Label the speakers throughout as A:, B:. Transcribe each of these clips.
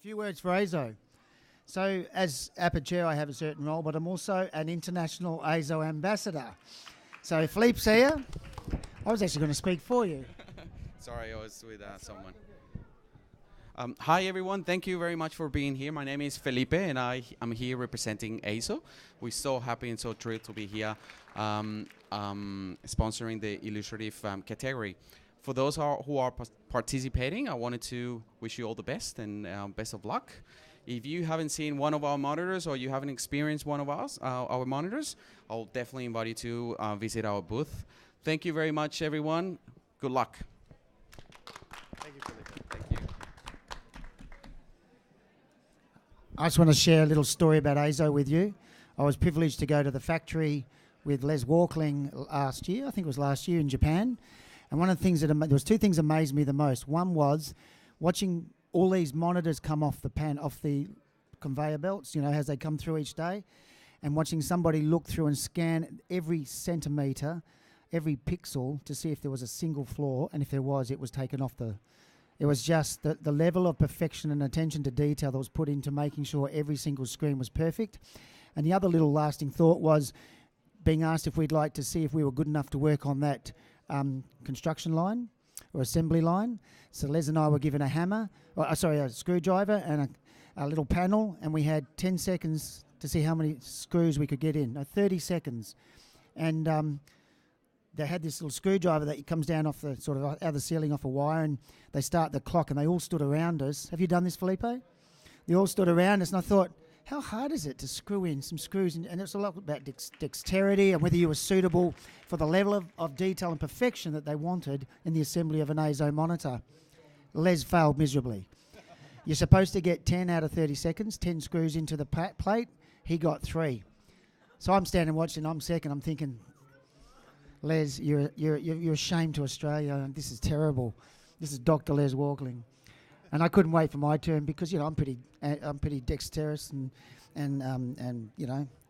A: Few words for Azo. So as APPA chair, I have a certain role, but I'm also an international ASO ambassador. So Philippe's here. I was actually going to speak for you.
B: Sorry, I was with someone. Hi everyone, thank you very much for being here. My name is Felipe and I'm here representing ASO. We're so happy and so thrilled to be here sponsoring the Illustrative category. For those who are participating, I wanted to wish you all the best and best of luck. If you haven't seen one of our monitors or you haven't experienced one of our monitors, I'll definitely invite you to visit our booth. Thank you very much everyone. Good luck.
A: Thank you, Felipe.
B: Thank you.
A: I just want to share a little story about ASO with you. I was privileged to go to the factory with Les Walkling last year. I think it was last year in Japan. And one of the things there was two things that amazed me the most. One was watching all these monitors come off the conveyor belts, as they come through each day, and watching somebody look through and scan every centimetre, every pixel to see if there was a single flaw, and if there was, it was taken off the... It was just the level of perfection and attention to detail that was put into making sure every single screen was perfect. And the other little lasting thought was being asked if we'd like to see if we were good enough to work on that construction line or assembly line. So Les and I were given a screwdriver and a little panel, and we had 10 seconds to see how many screws we could get in. No, 30 seconds. And they had this little screwdriver that comes down off the sort of out of the ceiling off a wire, and they start the clock, and they all stood around us. Have you done this, Felipe? They all stood around us, and I thought, how hard is it to screw in some screws? And it's a lot about dexterity and whether you were suitable for the level of detail and perfection that they wanted in the assembly of an ASO monitor. Les failed miserably. You're supposed to get 10 out of 30 seconds, 10 screws into the plate. He got 3. So I'm standing watching, I'm second, I'm thinking, Les, you're a shame to Australia, and this is terrible. This is Dr. Les Walkling. And I couldn't wait for my turn because I'm pretty dexterous and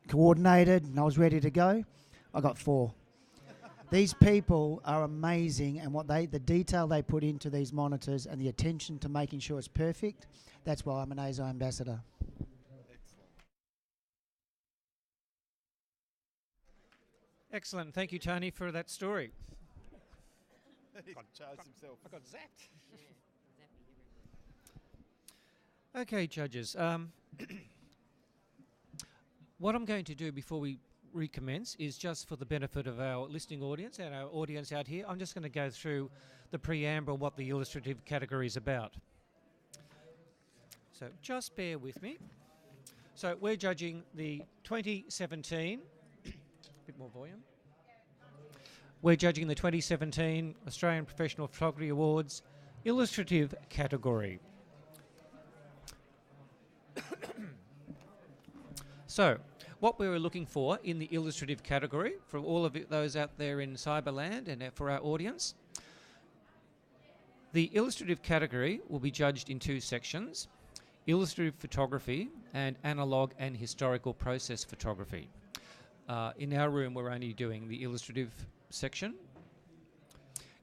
A: coordinated, and I was ready to go. I got 4. These people are amazing, and the detail they put into these monitors and the attention to making sure it's perfect. That's why I'm an ASO ambassador.
C: Excellent. Thank you, Tony, for that story.
D: He's charged himself.
C: I got zapped. Okay, judges. What I'm going to do before we recommence is just for the benefit of our listening audience and our audience out here, I'm just going to go through the preamble, what the illustrative category is about. So just bear with me. So we're judging the 2017... bit more volume. We're judging the 2017 Australian Professional Photography Awards Illustrative category. So, what we were looking for in the illustrative category, for all of those out there in Cyberland and for our audience, the illustrative category will be judged in 2 sections: illustrative photography and analogue and historical process photography. In our room, we're only doing the illustrative section.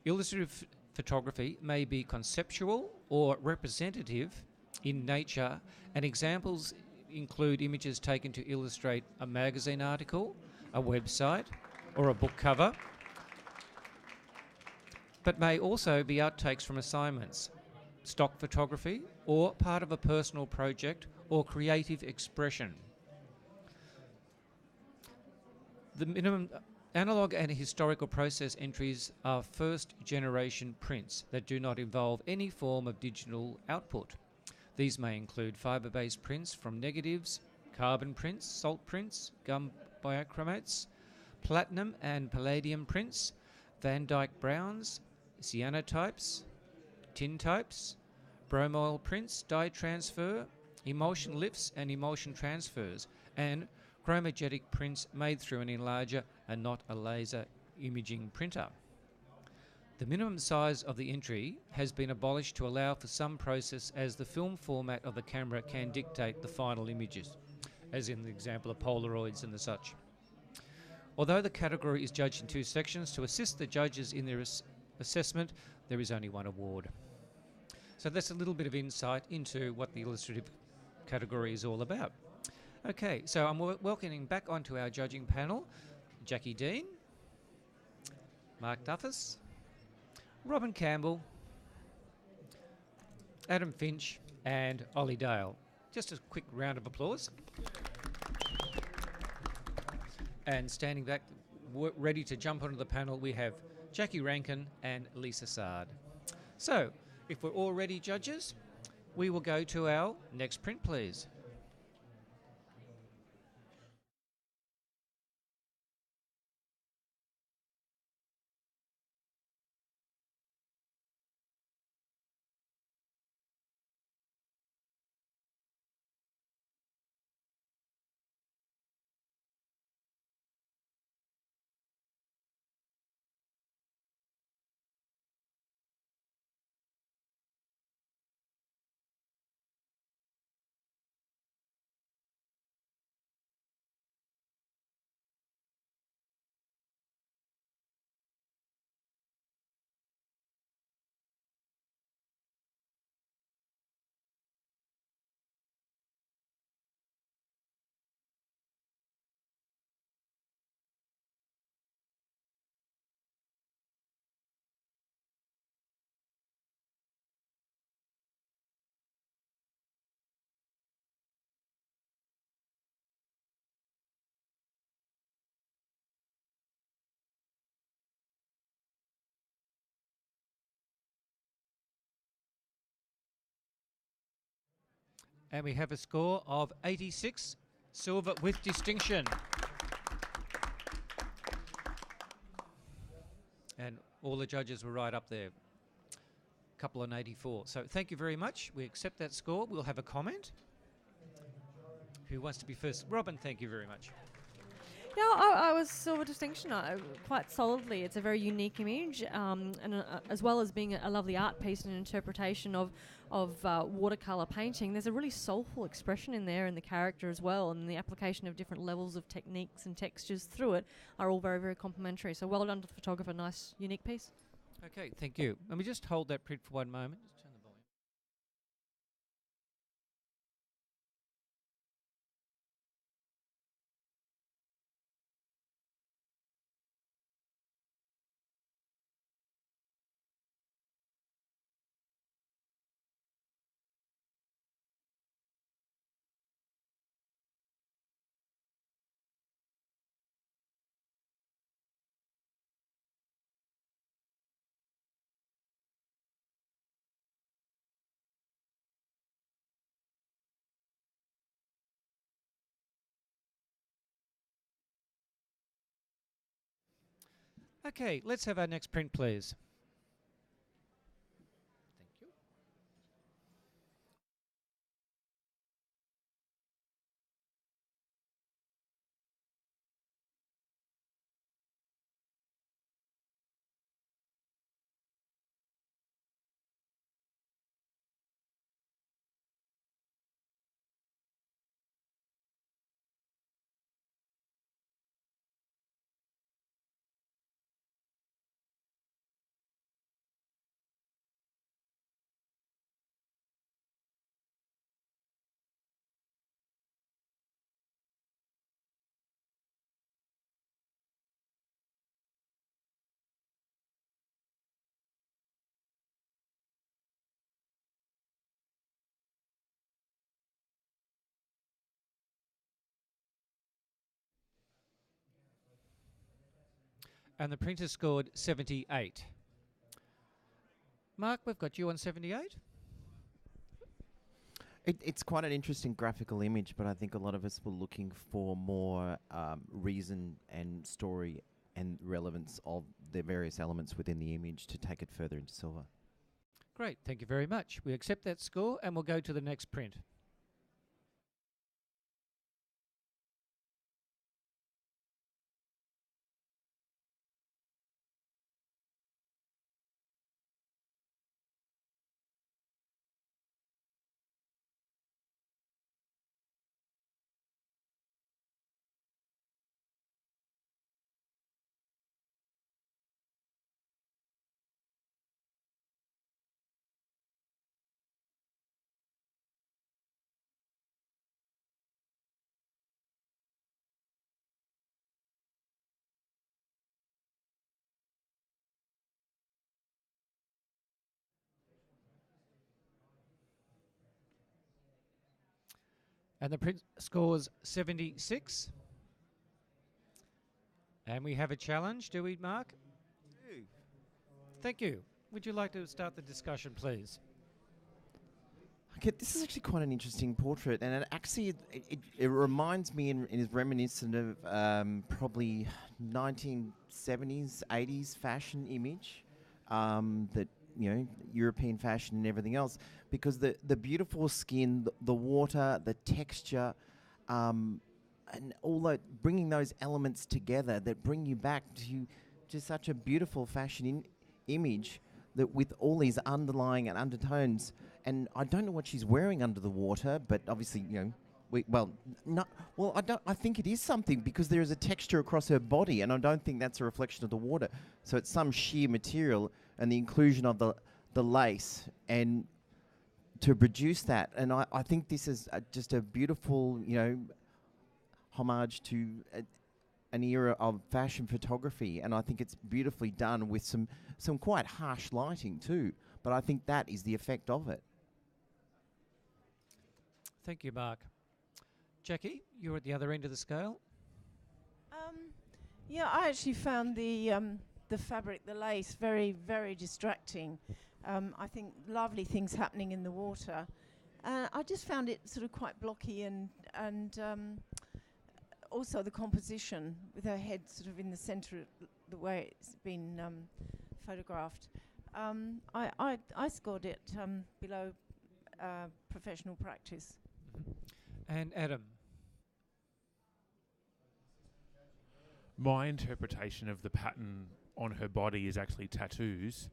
C: Illustrative photography may be conceptual or representative in nature, and examples include images taken to illustrate a magazine article, a website, or a book cover, but may also be outtakes from assignments, stock photography, or part of a personal project or creative expression. The minimum analogue and historical process entries are first-generation prints that do not involve any form of digital output. These may include fibre-based prints from negatives, carbon prints, salt prints, gum biochromates, platinum and palladium prints, Van Dyke browns, cyanotypes, tintypes, bromoil prints, dye transfer, emulsion lifts and emulsion transfers, and chromagetic prints made through an enlarger and not a laser imaging printer. The minimum size of the entry has been abolished to allow for some process, as the film format of the camera can dictate the final images, as in the example of Polaroids and the such. Although the category is judged in 2 sections, to assist the judges in their assessment, there is only 1 award. So that's a little bit of insight into what the illustrative category is all about. Okay, so I'm welcoming back onto our judging panel Jackie Dean, Mark Duffus, Robin Campbell, Adam Finch, and Ollie Dale. Just a quick round of applause. And standing back, ready to jump onto the panel, we have Jackie Rankin and Lisa Sard. So, if we're all ready, judges, we will go to our next print, please. And we have a score of 86, silver with distinction. And all the judges were right up there. Couple on 84. So thank you very much. We accept that score. We'll have a comment. Who wants to be first? Robin, thank you very much.
E: Yeah, I was silver distinction quite solidly. It's a very unique image, and as well as being a lovely art piece and an interpretation of watercolor painting, there's a really soulful expression in there in the character as well, and the application of different levels of techniques and textures through it are all very, very complementary. So well done to the photographer. Nice, unique piece.
C: Okay, thank you. Let me just hold that print for one moment. Just turn the volume. Okay, let's have our next print, please. Thank you. And the printer scored 78. Mark, we've got you on 78.
F: It's quite an interesting graphical image, but I think a lot of us were looking for more reason and story and relevance of the various elements within the image to take it further into silver.
C: Great, thank you very much. We accept that score and we'll go to the next print. And the print scores 76. And we have a challenge, do we, Mark? Thank you. Would you like to start the discussion, please?
F: Okay, this is actually quite an interesting portrait, and it reminds me and is reminiscent of probably 1970s, 80s fashion image, that European fashion and everything else, because the beautiful skin, the water, the texture, and all that, bringing those elements together that bring you back to just such a beautiful fashion image, that with all these underlying and undertones. And I don't know what she's wearing under the water, but obviously, I think it is something, because there is a texture across her body, and I don't think that's a reflection of the water. So it's some sheer material, and the inclusion of the lace, and to produce that. And I think this is just a beautiful, homage to an era of fashion photography, and I think it's beautifully done with some quite harsh lighting too. But I think that is the effect of it.
C: Thank you, Mark. Jackie, you're at the other end of the scale.
G: I actually found the fabric, the lace, very, very distracting. I think lovely things happening in the water. I just found it sort of quite blocky, and also the composition with her head sort of in the centre, the way it's been photographed. I scored it below professional practice.
C: And Adam.
H: My interpretation of the pattern on her body is actually tattoos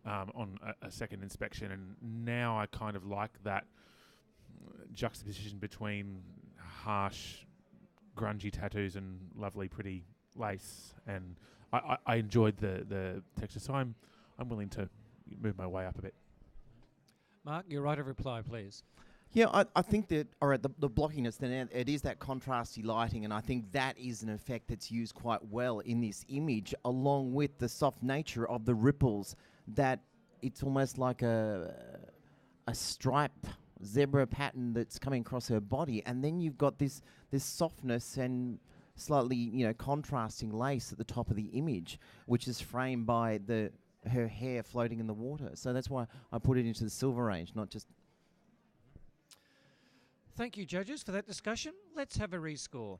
H: on a second inspection, and now I kind of like that juxtaposition between harsh, grungy tattoos and lovely, pretty lace, and I enjoyed the texture, so I'm willing to move my way up a bit.
C: Mark, your right of reply, please.
F: Yeah, I think that, all right, the blockiness, then it is that contrasty lighting, and I think that is an effect that's used quite well in this image, along with the soft nature of the ripples, that it's almost like a stripe zebra pattern that's coming across her body, and then you've got this softness and slightly contrasting lace at the top of the image, which is framed by her hair floating in the water. So that's why I put it into the silver range, not just.
C: Thank you, judges, for that discussion. Let's have a rescore.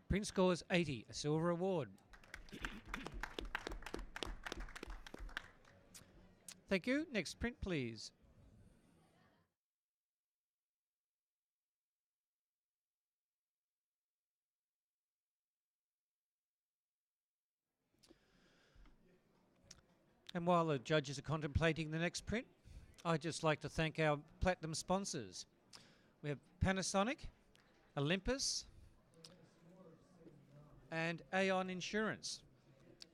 C: Print scores 80, a silver award. Thank you. Next print, please. And while the judges are contemplating the next print, I'd just like to thank our platinum sponsors. We have Panasonic, Olympus, and Aon Insurance.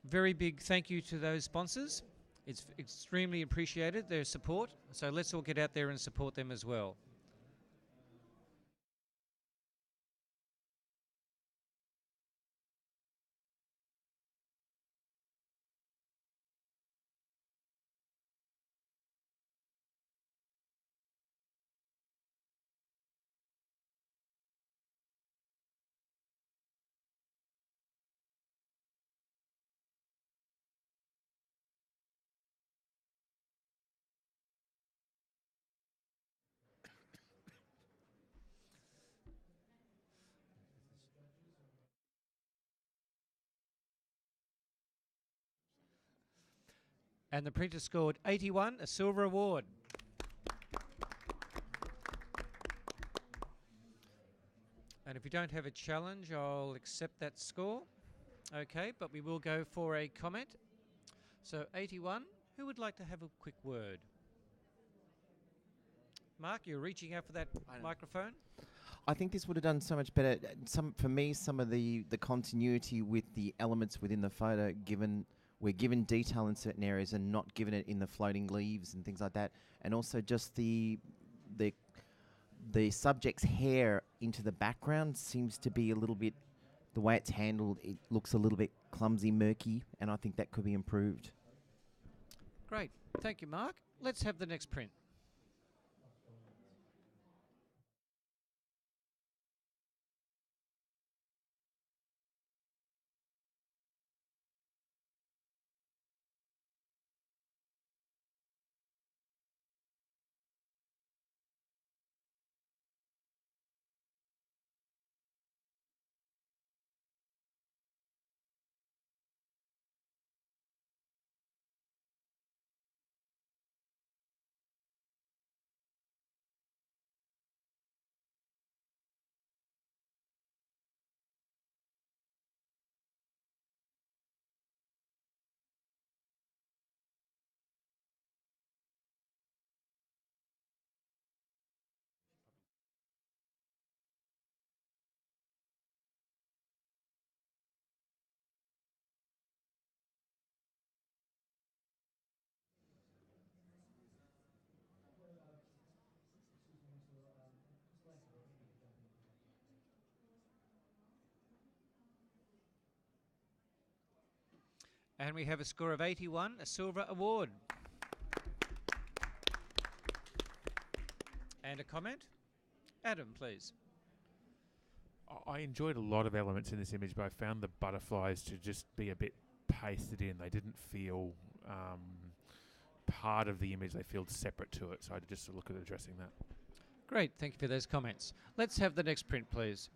C: Very big thank you to those sponsors. It's extremely appreciated, their support. So let's all get out there and support them as well. And the printer scored 81, a silver award. And if you don't have a challenge, I'll accept that score. Okay, but we will go for a comment. So 81, who would like to have a quick word? Mark, you're reaching out for that microphone.
F: I think this would have done so much better. For me, some of the continuity with the elements within the photo, given we're given detail in certain areas and not given it in the floating leaves and things like that, and also just the subject's hair into the background seems to be a little bit, the way it's handled, it looks a little bit clumsy, murky, and I think that could be improved.
C: Great. Thank you, Mark. Let's have the next print. And we have a score of 81, a silver award. And a comment? Adam, please.
H: I enjoyed a lot of elements in this image, but I found the butterflies to just be a bit pasted in. They didn't feel part of the image. They feel separate to it. So I just look at addressing that.
C: Great, thank you for those comments. Let's have the next print, please.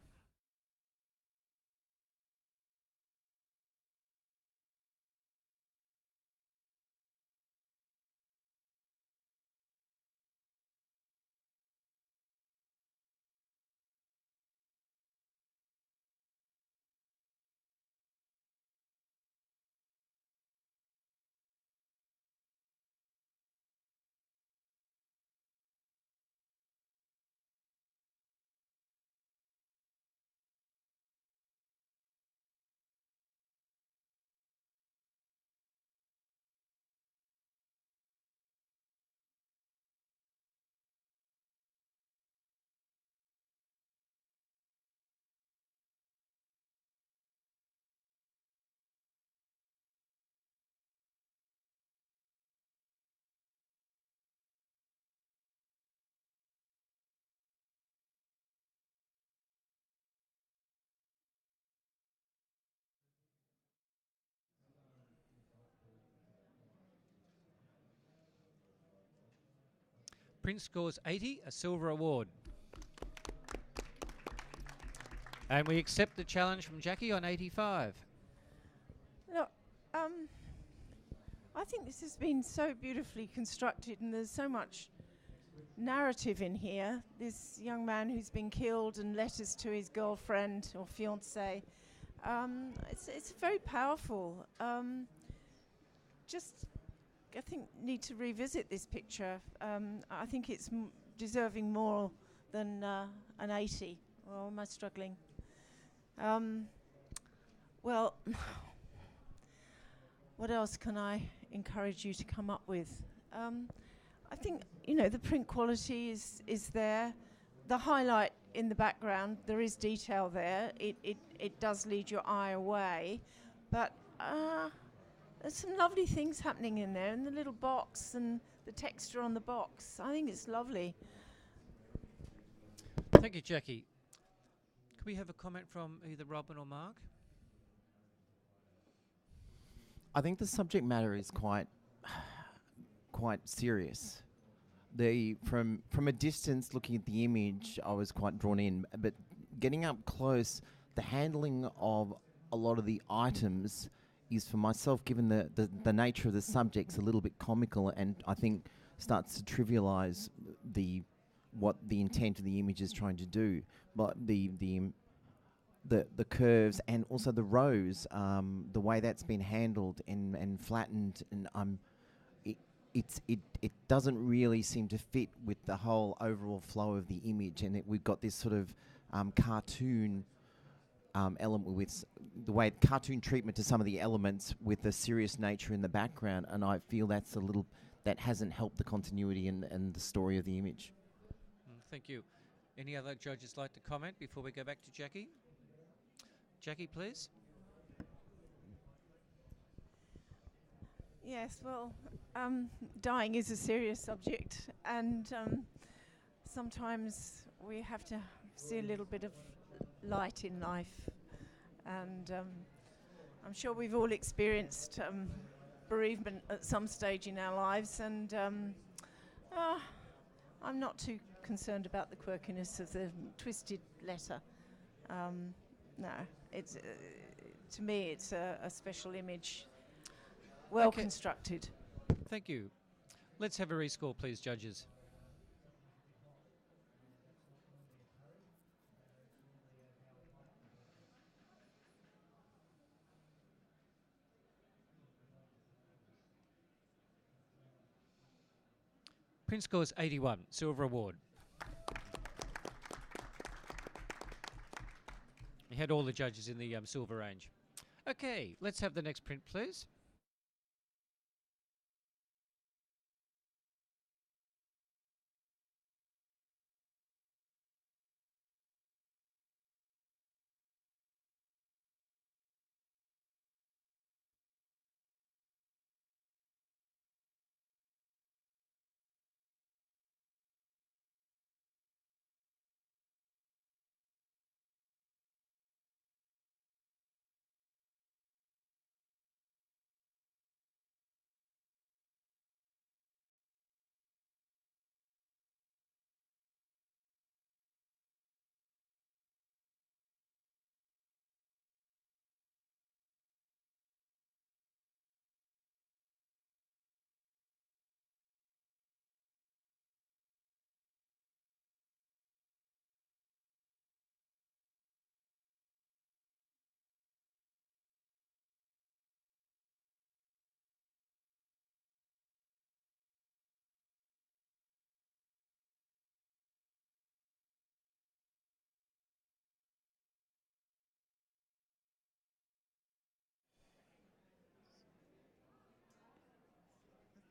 C: Print scores 80, a silver award. And we accept the challenge from Jackie on 85.
G: Look, I think this has been so beautifully constructed, and there's so much narrative in here. This young man who's been killed, and letters to his girlfriend or fiancée. It's very powerful. I think need to revisit this picture. I think it's deserving more than an 80. Or am I struggling? Well, what else can I encourage you to come up with? I think, the print quality is there. The highlight in the background, there is detail there. It does lead your eye away. But there's some lovely things happening in there, and the little box and the texture on the box. I think it's lovely.
C: Thank you, Jackie. Could we have a comment from either Robin or Mark?
F: I think the subject matter is quite serious. From a distance, looking at the image, I was quite drawn in. But getting up close, the handling of a lot of the items is, for myself, given the nature of the subjects, a little bit comical, and I think starts to trivialise what the intent of the image is trying to do. But the curves and also the rows, the way that's been handled and flattened, and it doesn't really seem to fit with the whole overall flow of the image, and we've got this sort of cartoon element with the way cartoon treatment to some of the elements with the serious nature in the background, and I feel that hasn't helped the continuity and the story of the image.
C: Thank you. Any other judges like to comment before we go back to Jackie? Jackie, please.
G: Yes, well, dying is a serious subject, and sometimes we have to see a little bit of light in life. And I'm sure we've all experienced bereavement at some stage in our lives, and I'm not too concerned about the quirkiness of the twisted letter. No, it's to me it's a special image. Well constructed.
C: Thank you. Let's have a rescore, please, judges. Print scores 81, silver award. You had all the judges in the silver range. Okay, let's have the next print, please.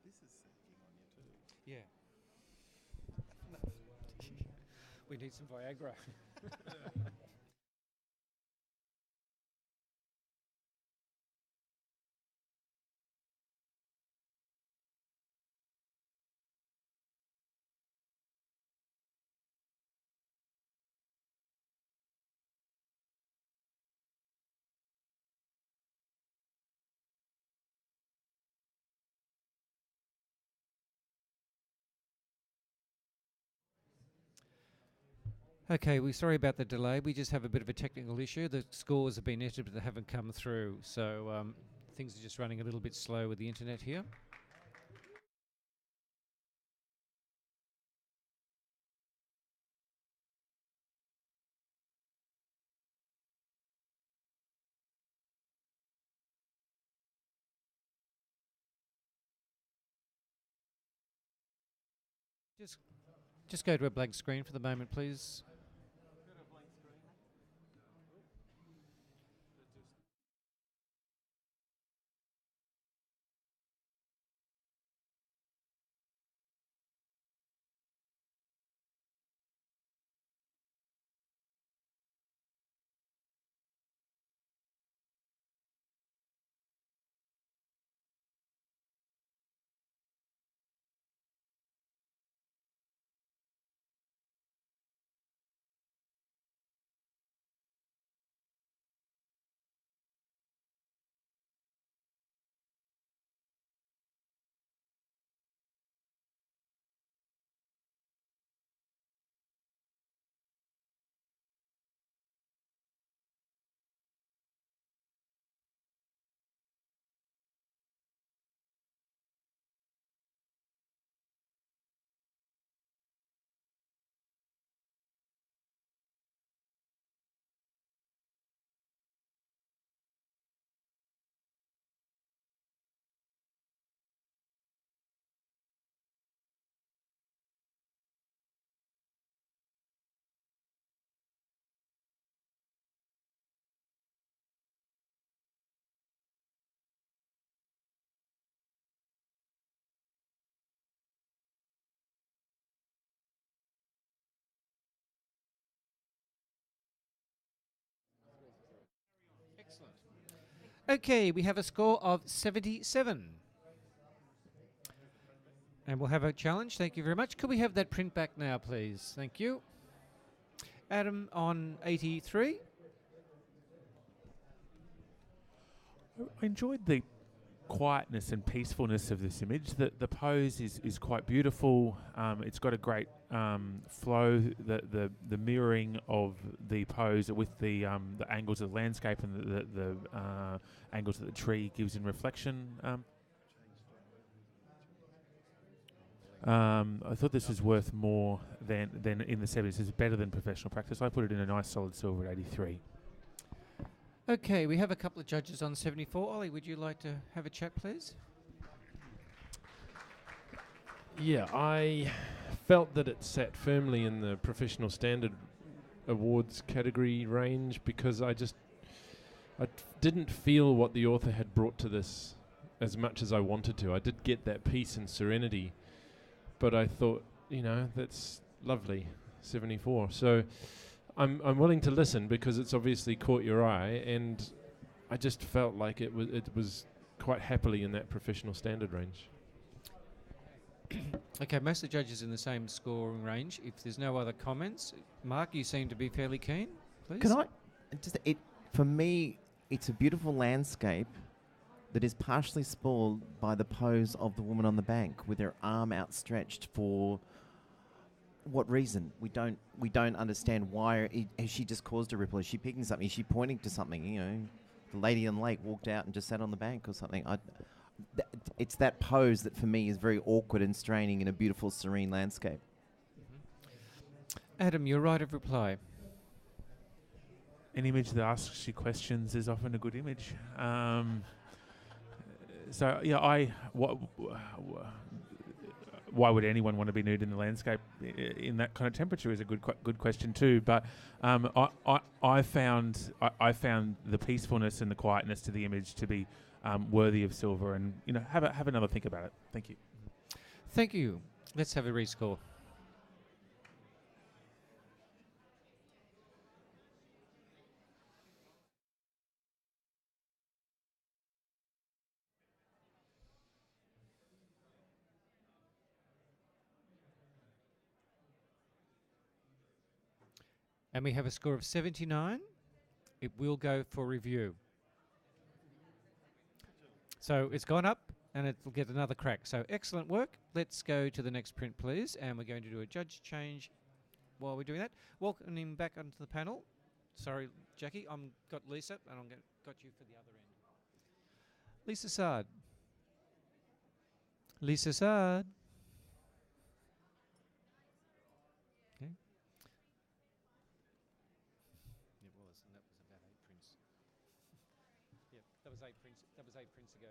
D: This is sinking on you too.
C: Yeah. We need some Viagra. Okay, we're sorry about the delay. We just have a bit of a technical issue. The scores have been entered, but they haven't come through. So things are just running a little bit slow with the internet here. Just go to a blank screen for the moment, please. Okay, we have a score of 77. And we'll have a challenge. Thank you very much. Could we have that print back now, please? Thank you. Adam on 83.
H: I enjoyed the quietness and peacefulness of this image. The pose is quite beautiful. It's got a great flow. The mirroring of the pose with the angles of the landscape and the angles that the tree gives in reflection. I thought this was worth more than in the 70s. It's better than professional practice. I put it in a nice solid silver at 83.
C: Okay, we have a couple of judges on 74. Ollie, would you like to have a chat, please?
I: Yeah, I felt that it sat firmly in the professional standard awards category range because I didn't feel what the author had brought to this as much as I wanted to. I did get that peace and serenity, but I thought, that's lovely, 74. So I'm willing to listen because it's obviously caught your eye, and I just felt like it was quite happily in that professional standard range.
C: Okay, most of the judges in the same scoring range. If there's no other comments, Mark, you seem to be fairly keen. Please.
F: Can I for me, it's a beautiful landscape that is partially spoiled by the pose of the woman on the bank with her arm outstretched for what reason? We don't understand why. Has she just caused a ripple? Is she picking something? Is she pointing to something? The lady on the lake walked out and just sat on the bank or something. It's that pose that for me is very awkward and straining in a beautiful, serene landscape.
C: Adam, your right of reply.
H: An image that asks you questions is often a good image. So yeah, why would anyone want to be nude in the landscape in that kind of temperature is a good question too. But I found the peacefulness and the quietness to the image to be worthy of silver, and have another think about it. Thank you.
C: Thank you. Let's have a rescore. And we have a score of 79. It will go for review. So it's gone up and it'll get another crack. So excellent work. Let's go to the next print, please. And we're going to do a judge change while we're doing that. Welcoming back onto the panel. Sorry, Jackie, I've got Lisa and I've got you for the other end. Lisa Sard. Lisa Sard. Okay. It was, and that was about 8 prints. Yeah, that was 8 prints. That was 8 prints ago.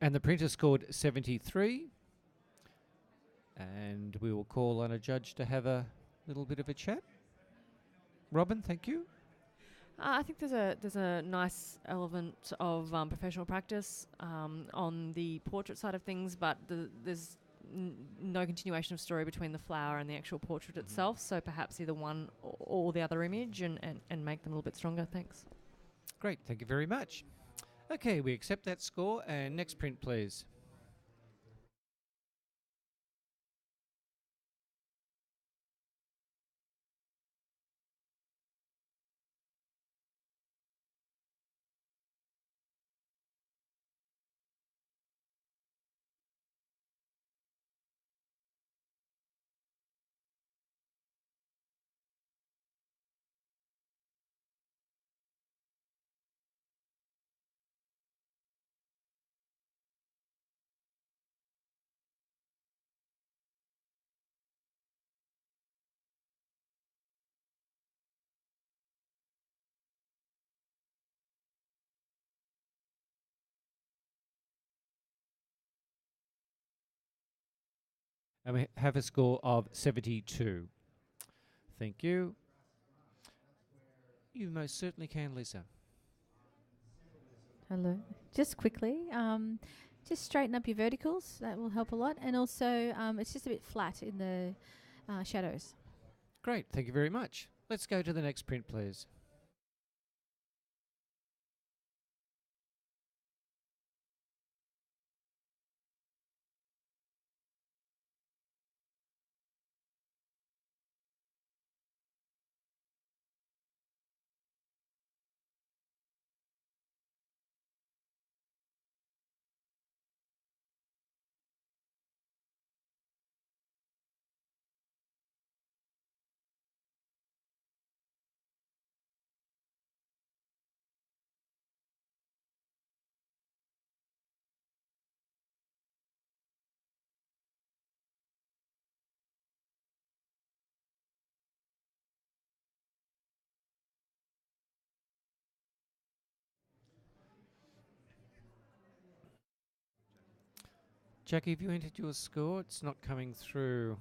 C: And the printer scored 73. And we will call on a judge to have a little bit of a chat. Robin, thank you.
E: I think there's a nice element of professional practice on the portrait side of things, but there's no continuation of story between the flower and the actual portrait itself. So perhaps either one or the other image and make them a little bit stronger. Thanks.
C: Great, thank you very much. Okay, we accept that score. And next print, please. And we have a score of 72. Thank you. You most certainly can, Lisa.
J: Hello. Just quickly, just straighten up your verticals. That will help a lot. And also, it's just a bit flat in the shadows.
C: Great, thank you very much. Let's go to the next print, please. Jackie, have you entered your score? It's not coming through.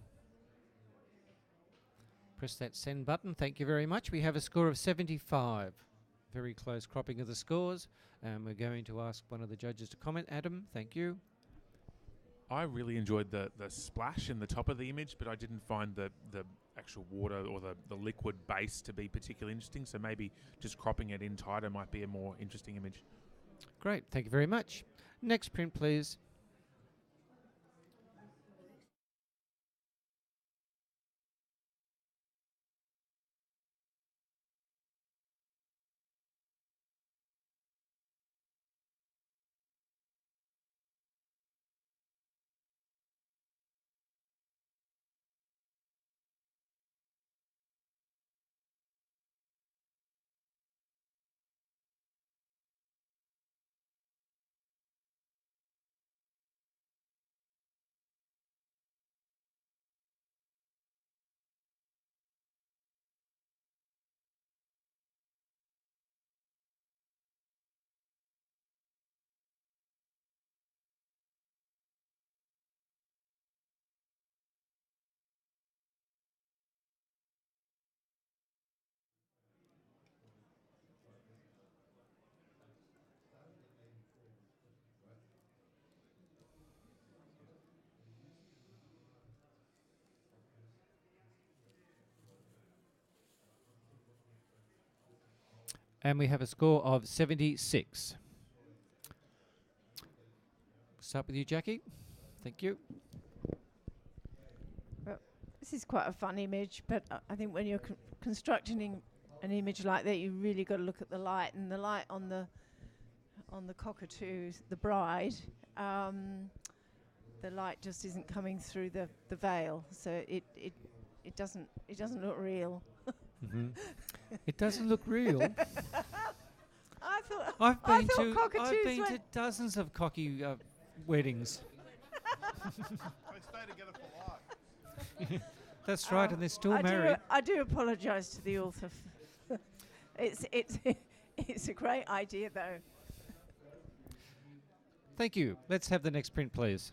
C: Press that send button. Thank you very much. We have a score of 75. Very close cropping of the scores. And we're going to ask one of the judges to comment. Adam, thank you.
H: I really enjoyed the splash in the top of the image, but I didn't find the actual water or the liquid base to be particularly interesting. So maybe just cropping it in tighter might be a more interesting image.
C: Great, thank you very much. Next print, please. And we have a score of 76. Start with you, Jackie. Thank you.
G: Well, this is quite a fun image, but I think when you're constructing an image like that, you really got to look at the light, and the light on the cockatoo, the bride. The light just isn't coming through the veil, so it doesn't look real.
C: Mm-hmm. It doesn't look real.
G: I've
C: been to dozens of cocky weddings.
D: They stay together for life.
C: That's right, and they're still married.
G: I do apologise to the author. It's a great idea, though.
C: Thank you. Let's have the next print, please.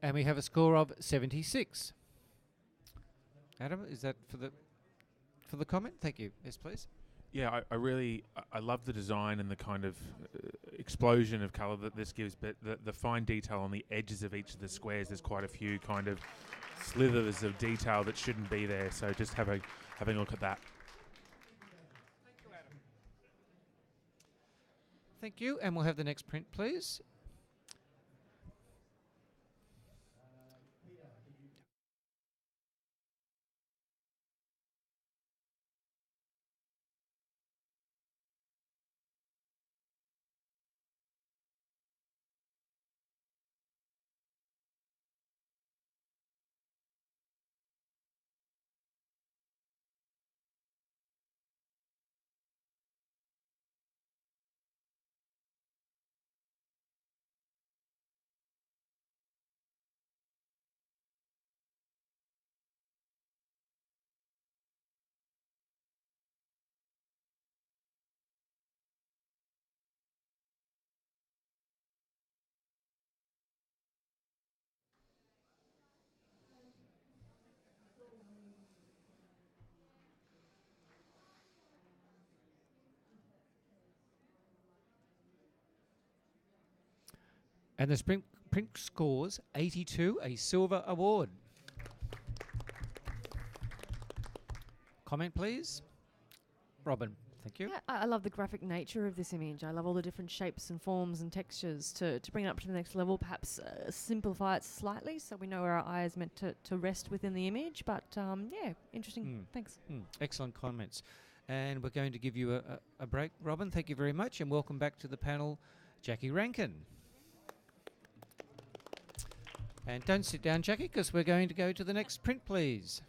C: And we have a score of 76. Adam, is that for the comment? Thank you. Yes, please.
H: Yeah, I really love the design and the kind of explosion of colour that this gives, but the fine detail on the edges of each of the squares, there's quite a few kind of slithers of detail that shouldn't be there, so just having a look at that.
C: Thank you, Adam. Thank you, and we'll have the next print, please. And the print scores 82, a silver award. Comment, please. Robin, thank you.
E: Yeah, I love the graphic nature of this image. I love all the different shapes and forms and textures to bring it up to the next level, perhaps simplify it slightly so we know where our eye is meant to rest within the image. But yeah, interesting. Thanks.
C: Excellent comments. And we're going to give you a break, Robin. Thank you very much. And welcome back to the panel, Jackie Rankin. And don't sit down, Jackie, because we're going to go to the next print, please.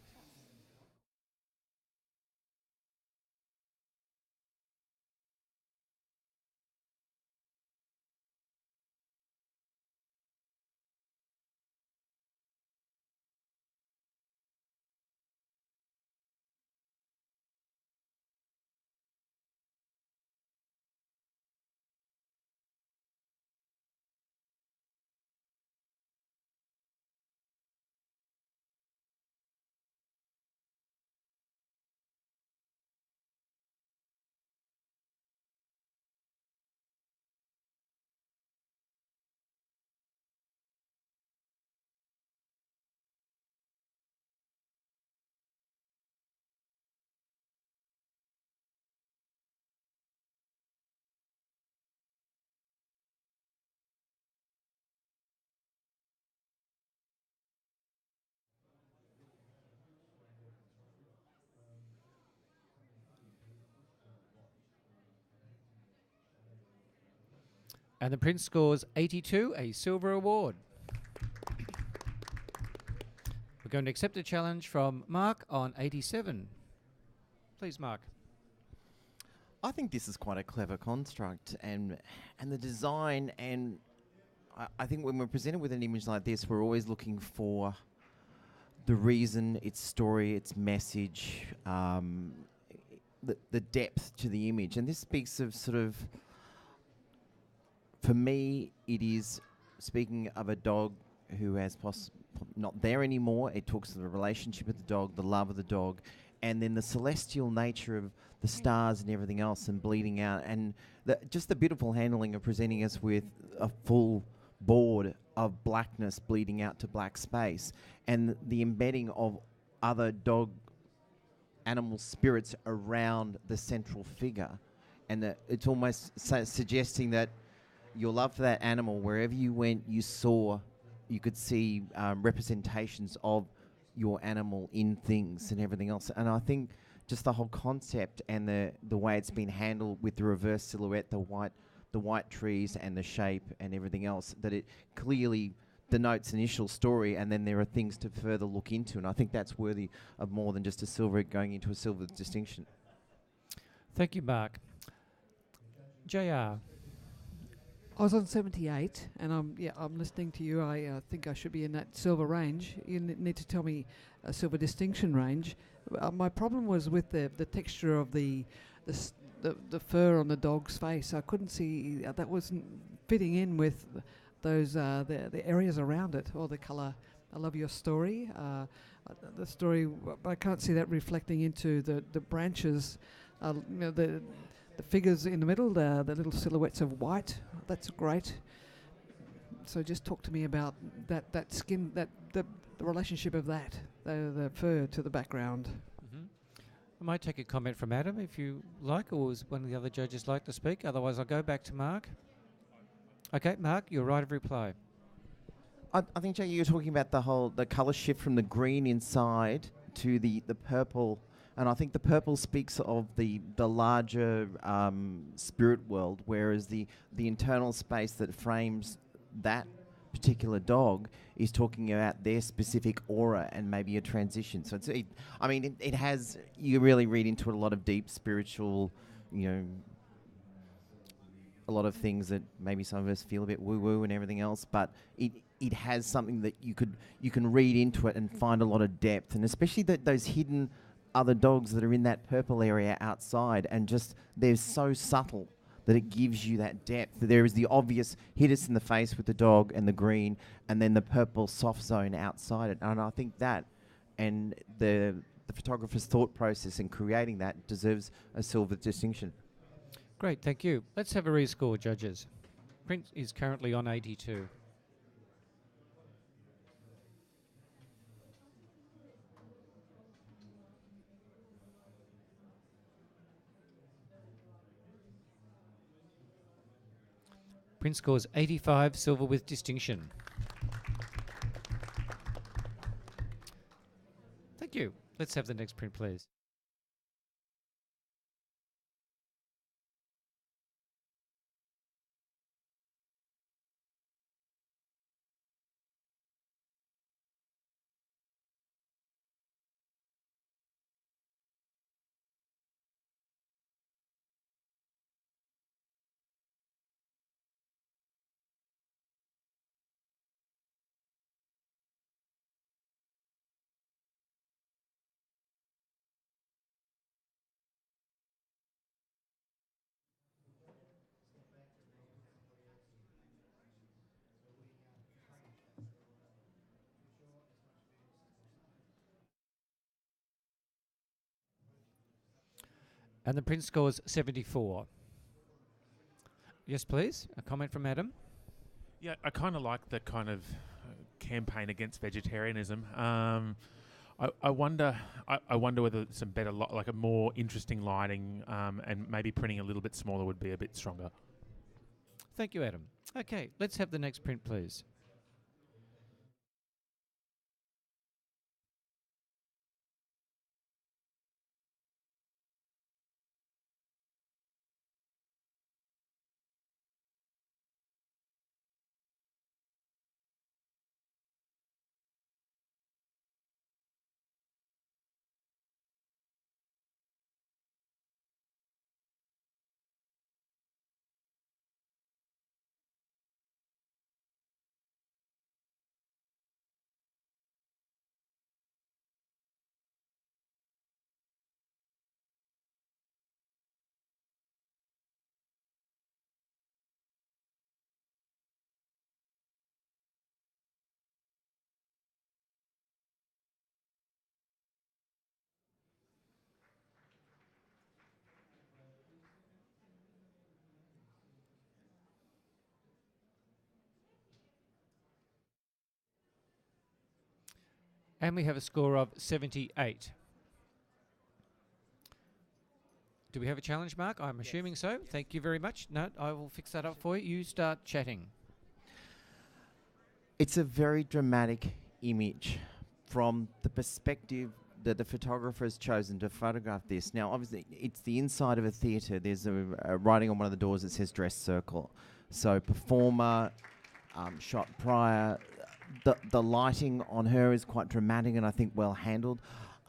C: And the print scores 82, a silver award. We're going to accept a challenge from Mark on 87. Please, Mark.
F: I think this is quite a clever construct, and the design, and I think when we're presented with an image like this, we're always looking for the reason, its story, its message, the depth to the image. And this speaks of sort of, for me, it is speaking of a dog who has not there anymore. It talks to the relationship with the dog, the love of the dog, and then the celestial nature of the stars and everything else and bleeding out. And just the beautiful handling of presenting us with a full board of blackness bleeding out to black space, and the embedding of other dog animal spirits around the central figure. And it's almost suggesting that your love for that animal, wherever you went, you could see representations of your animal in things and everything else. And I think just the whole concept and the way it's been handled with the reverse silhouette, the white trees and the shape and everything else, that it clearly denotes initial story, and then there are things to further look into. And I think that's worthy of more than just a silver going into a silver distinction.
C: Thank you, Mark. JR.
K: I was on 78, and I'm listening to you. I think I should be in that silver range. You need to tell me a silver distinction range. My problem was with the texture of the fur on the dog's face. I couldn't see that wasn't fitting in with those the areas around it or the colour. I love your story. The story, but I can't see that reflecting into the branches. The figures in the middle, the little silhouettes of white, that's great. So just talk to me about that skin, the relationship of that, the fur to the background.
C: I might take a comment from Adam if you like, or does one of the other judges like to speak? Otherwise, I'll go back to Mark. Okay, Mark, your right of reply.
F: I think, Jay, you're talking about the colour shift from the green inside to the purple. And I think the purple speaks of the larger spirit world, whereas the internal space that frames that particular dog is talking about their specific aura and maybe a transition. So it has, you really read into it a lot of deep spiritual, a lot of things that maybe some of us feel a bit woo-woo and everything else, but it has something that you can read into it and find a lot of depth, and especially those hidden other dogs that are in that purple area outside, and just they're so subtle that it gives you that depth. There is the obvious hit us in the face with the dog and the green, and then the purple soft zone outside it. And I think that and the photographer's thought process in creating that deserves a silver distinction.
C: Great, thank you. Let's have a rescore, judges. Print is currently on 82. Print scores 85, silver with distinction. Thank you. Let's have the next print, please. And the print scores 74. Yes, please. A comment from Adam.
H: Yeah, I kind of like the kind of campaign against vegetarianism. I wonder whether some better, like a more interesting lighting, and maybe printing a little bit smaller would be a bit stronger.
C: Thank you, Adam. Okay, let's have the next print, please. And we have a score of 78. Do we have a challenge, Mark? I'm assuming so. Thank you very much. No, I will fix that up for you. You start chatting.
F: It's a very dramatic image from the perspective that the photographer has chosen to photograph this. Now, obviously, it's the inside of a theatre. There's a writing on one of the doors that says dress circle. So performer, shot prior. The lighting on her is quite dramatic and I think well handled.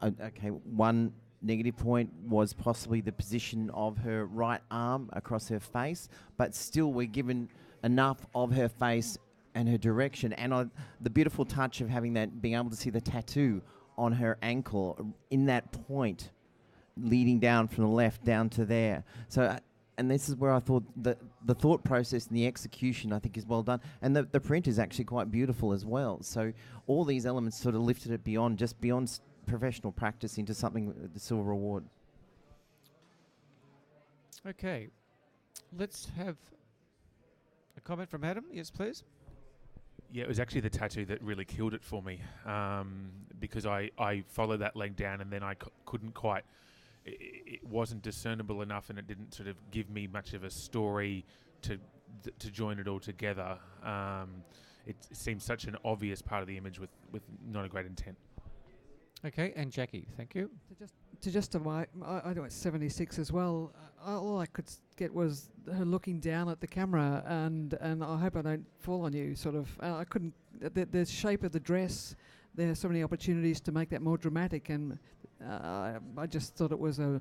F: Okay, one negative point was possibly the position of her right arm across her face, but still we're given enough of her face and her direction, and the beautiful touch of having that, being able to see the tattoo on her ankle in that point leading down from the left down to there. So and this is where I thought the thought process and the execution I think is well done, and the print is actually quite beautiful as well. So all these elements sort of lifted it beyond professional practice into something with the silver award.
C: Okay, let's have a comment from Adam. Yes, please.
H: Yeah, it was actually the tattoo that really killed it for me, because I followed that leg down and then I couldn't quite. It wasn't discernible enough, and it didn't sort of give me much of a story to join it all together. It seems such an obvious part of the image with not a great intent.
C: Okay, and Jackie, thank you.
K: To justify, I know it's 76 as well. All I could get was her looking down at the camera, and I hope I don't fall on you. Sort of, I couldn't. The shape of the dress. There are so many opportunities to make that more dramatic, and I just thought it was a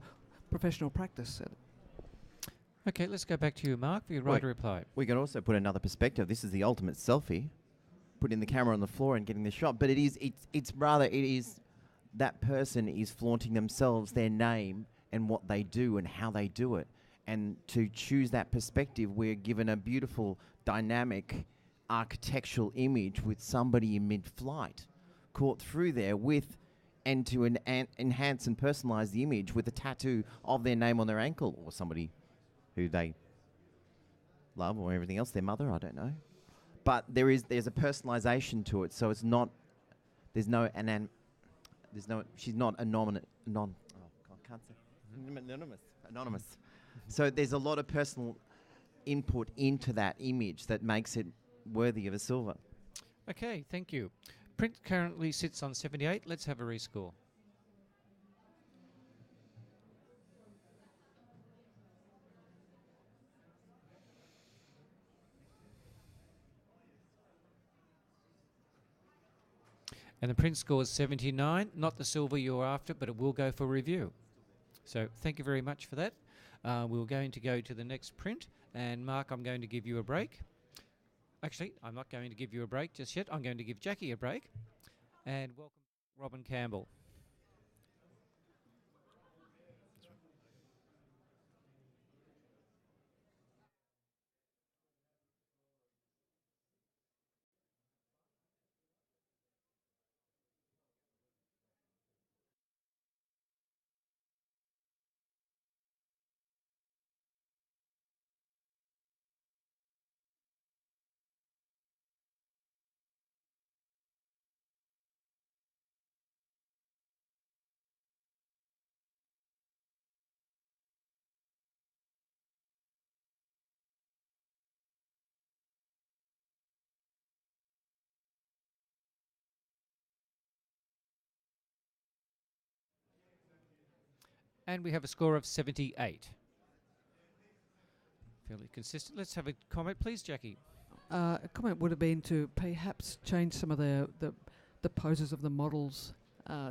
K: professional practice.
C: Okay, let's go back to you, Mark, for your right to reply.
F: We can also put another perspective. This is the ultimate selfie, putting the camera on the floor and getting the shot. But it is that person is flaunting themselves, their name, and what they do and how they do it. And to choose that perspective, we're given a beautiful, dynamic, architectural image with somebody in mid-flight, caught through there with, and to enhance and personalize the image with a tattoo of their name on their ankle, or somebody who they love, or everything else, their mother, I don't know. But there's a personalization to it, so it's not, she's not anonymous. So there's a lot of personal input into that image that makes it worthy of a silver.
C: Okay, thank you. Print currently sits on 78. Let's have a rescore. And the print score is 79, not the silver you're after, but it will go for review. So thank you very much for that. We're going to go to the next print. And Mark, I'm going to give you a break. Actually, I'm not going to give you a break just yet. I'm going to give Jackie a break. And welcome Robin Campbell. And we have a score of 78. Fairly consistent. Let's have a comment, please, Jackie.
K: A comment would have been to perhaps change some of the poses of the models,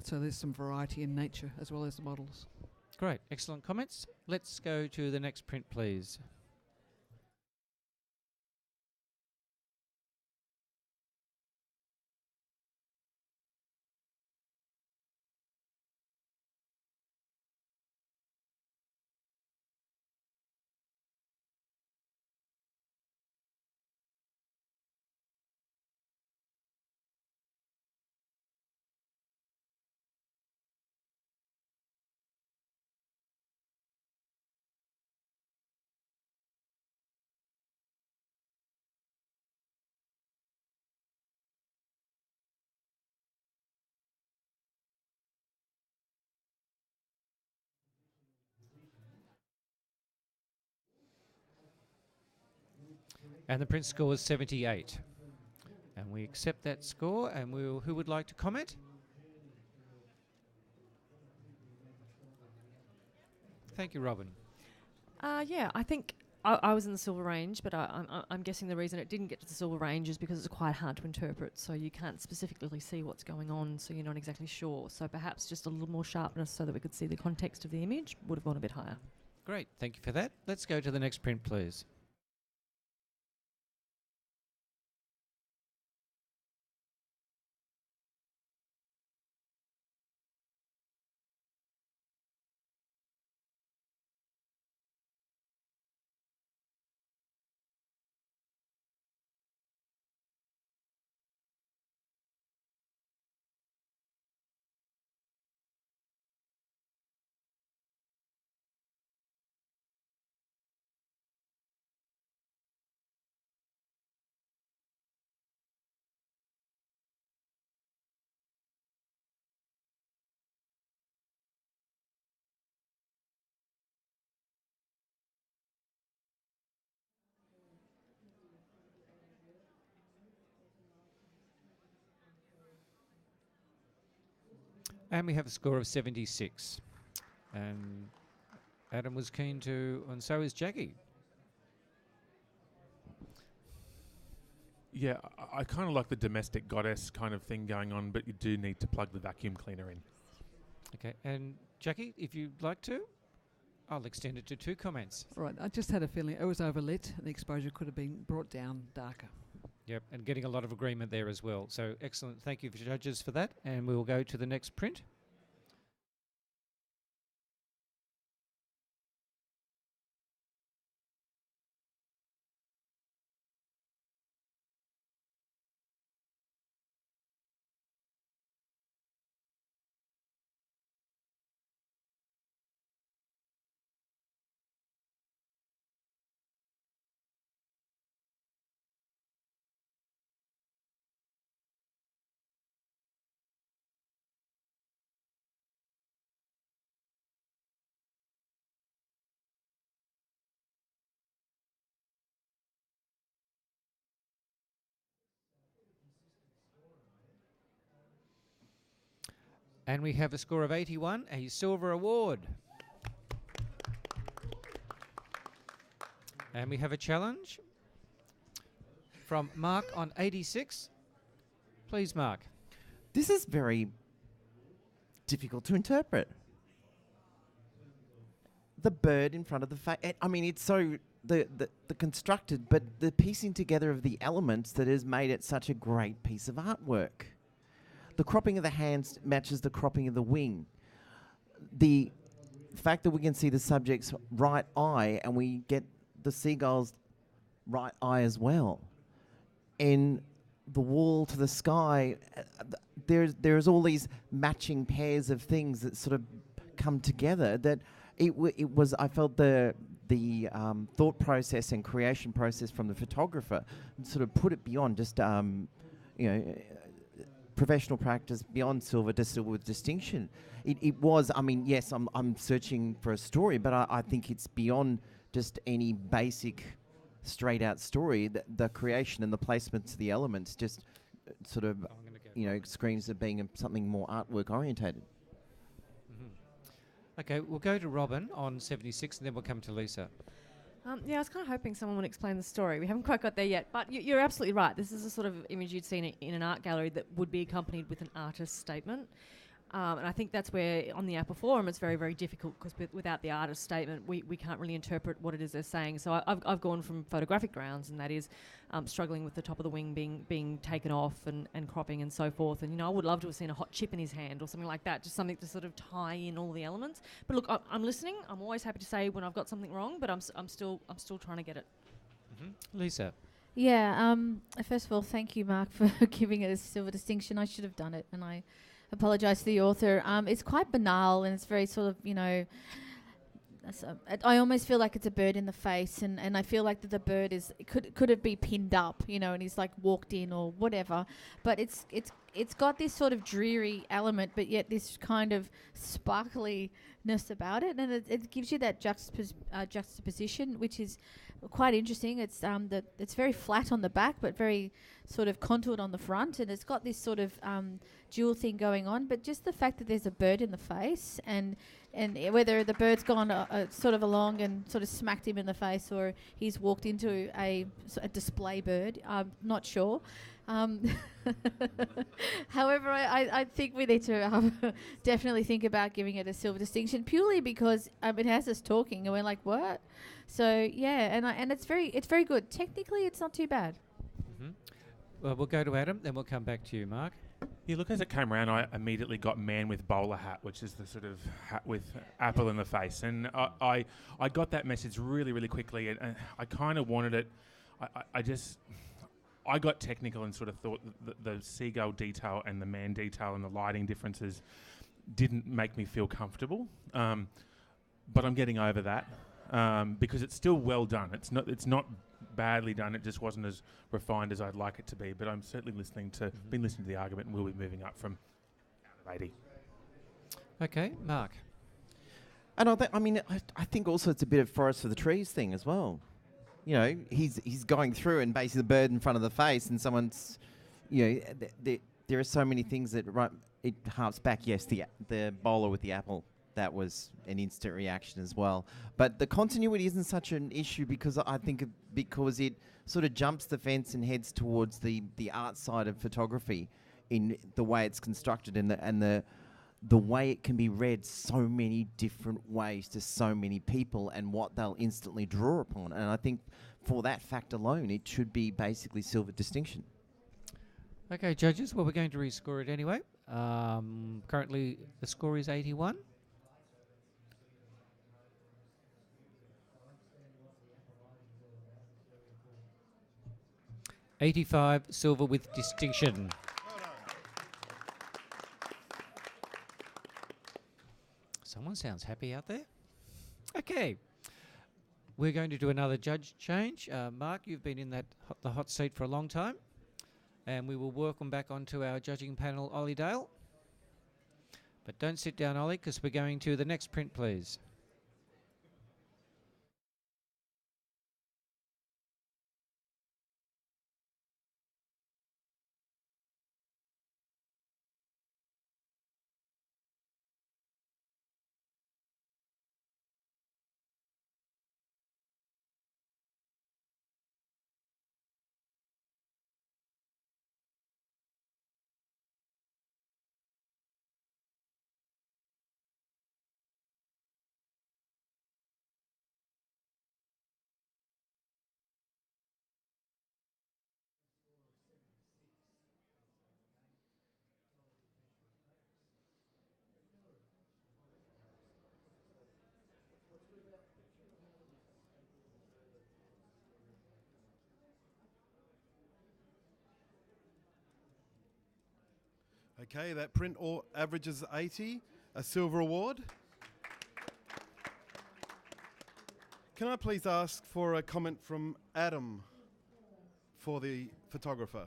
K: so there's some variety in nature as well as the models.
C: Great, excellent comments. Let's go to the next print, please. And the print score is 78. And we accept that score. And who would like to comment? Thank you, Robin.
E: Yeah, I think I was in the silver range, but I'm guessing the reason it didn't get to the silver range is because it's quite hard to interpret, so you can't specifically see what's going on, so you're not exactly sure. So perhaps just a little more sharpness so that we could see the context of the image would have gone a bit higher.
C: Great, thank you for that. Let's go to the next print, please. And we have a score of 76. And Adam was keen to, and so is Jackie.
H: Yeah, I kind of like the domestic goddess kind of thing going on, but you do need to plug the vacuum cleaner in.
C: Okay, and Jackie, if you'd like to, I'll extend it to 2 comments.
K: Right, I just had a feeling it was overlit and the exposure could have been brought down darker.
C: Yep, and getting a lot of agreement there as well. So excellent. Thank you, judges, for that. And we will go to the next print. And we have a score of 81, a silver award. And we have a challenge from Mark on 86. Please, Mark.
F: This is very difficult to interpret. The bird in front of the face. I mean, it's so the constructed, but the piecing together of the elements that has made it such a great piece of artwork. The cropping of the hands matches the cropping of the wing. The fact that we can see the subject's right eye and we get the seagull's right eye as well. And the wall to the sky, there's all these matching pairs of things that sort of come together that it was, I felt the thought process and creation process from the photographer sort of put it beyond just, professional practice, beyond silver to silver with distinction. It was, I mean, yes, I'm searching for a story, but I think it's beyond just any basic straight out story. The creation and the placements of the elements just sort of, screams of being something more artwork orientated.
C: Okay, we'll go to Robin on 76 and then we'll come to Lisa.
E: I was kind of hoping someone would explain the story. We haven't quite got there yet, but you're absolutely right. This is a sort of image you'd seen in an art gallery that would be accompanied with an artist's statement. And I think that's where, on the APPA forum, it's very, very difficult because without the artist's statement, we can't really interpret what it is they're saying. So I've gone from photographic grounds, and that is struggling with the top of the wing being taken off and cropping and so forth. And, I would love to have seen a hot chip in his hand or something like that, just something to sort of tie in all the elements. But look, I'm listening. I'm always happy to say when I've got something wrong, but I'm still trying to get it.
C: Lisa.
J: Yeah, first of all, thank you, Mark, for giving it a silver distinction. I should have done it, and I apologise to the author. It's quite banal, and it's very sort of, I almost feel like it's a bird in the face, and I feel like that the bird could it be pinned up, and he's like walked in or whatever. But it's got this sort of dreary element, but yet this kind of sparkliness about it, and it gives you that juxtaposition, which is quite interesting. It's it's very flat on the back, but very sort of contoured on the front, and it's got this sort of dual thing going on. But just the fact that there's a bird in the face, and whether the bird's gone sort of along and sort of smacked him in the face, or he's walked into a display bird, I'm not sure. However, I think we need to definitely think about giving it a silver distinction, purely because it has us talking, and we're like, what? So yeah, and it's very good. Technically, it's not too bad.
C: Well, we'll go to Adam, then we'll come back to you, Mark.
H: Yeah, look, as it came around, I immediately got man with bowler hat, which is the sort of hat with apple in the face. And I got that message really, really quickly, and I kind of wanted it. I got technical and sort of thought that the seagull detail and the man detail and the lighting differences didn't make me feel comfortable. But I'm getting over that because it's still well done. It's not badly done. It just wasn't as refined as I'd like it to be. But I'm certainly been listening to the argument, and we'll be moving up from 80.
C: Okay, Mark.
F: And I think also it's a bit of forest for the trees thing as well. He's going through and basically the bird in front of the face, and someone's, there are so many things that it harps back. Yes, the bowler with the apple, that was an instant reaction as well. But the continuity isn't such an issue because I think because it sort of jumps the fence and heads towards the art side of photography in the way it's constructed and the way it can be read so many different ways to so many people and what they'll instantly draw upon. And I think for that fact alone, it should be basically silver distinction.
C: Okay, judges, well, we're going to rescore it anyway. Currently, the score is 81. $85 silver with distinction. Someone sounds happy out there. Okay. We're going to do another judge change. Mark, you've been in the hot seat for a long time. And we will welcome back onto our judging panel, Ollie Dale. But don't sit down, Ollie, because we're going to the next print, please.
L: Okay, that print averages 80, a silver award. Can I please ask for a comment from Adam for the photographer?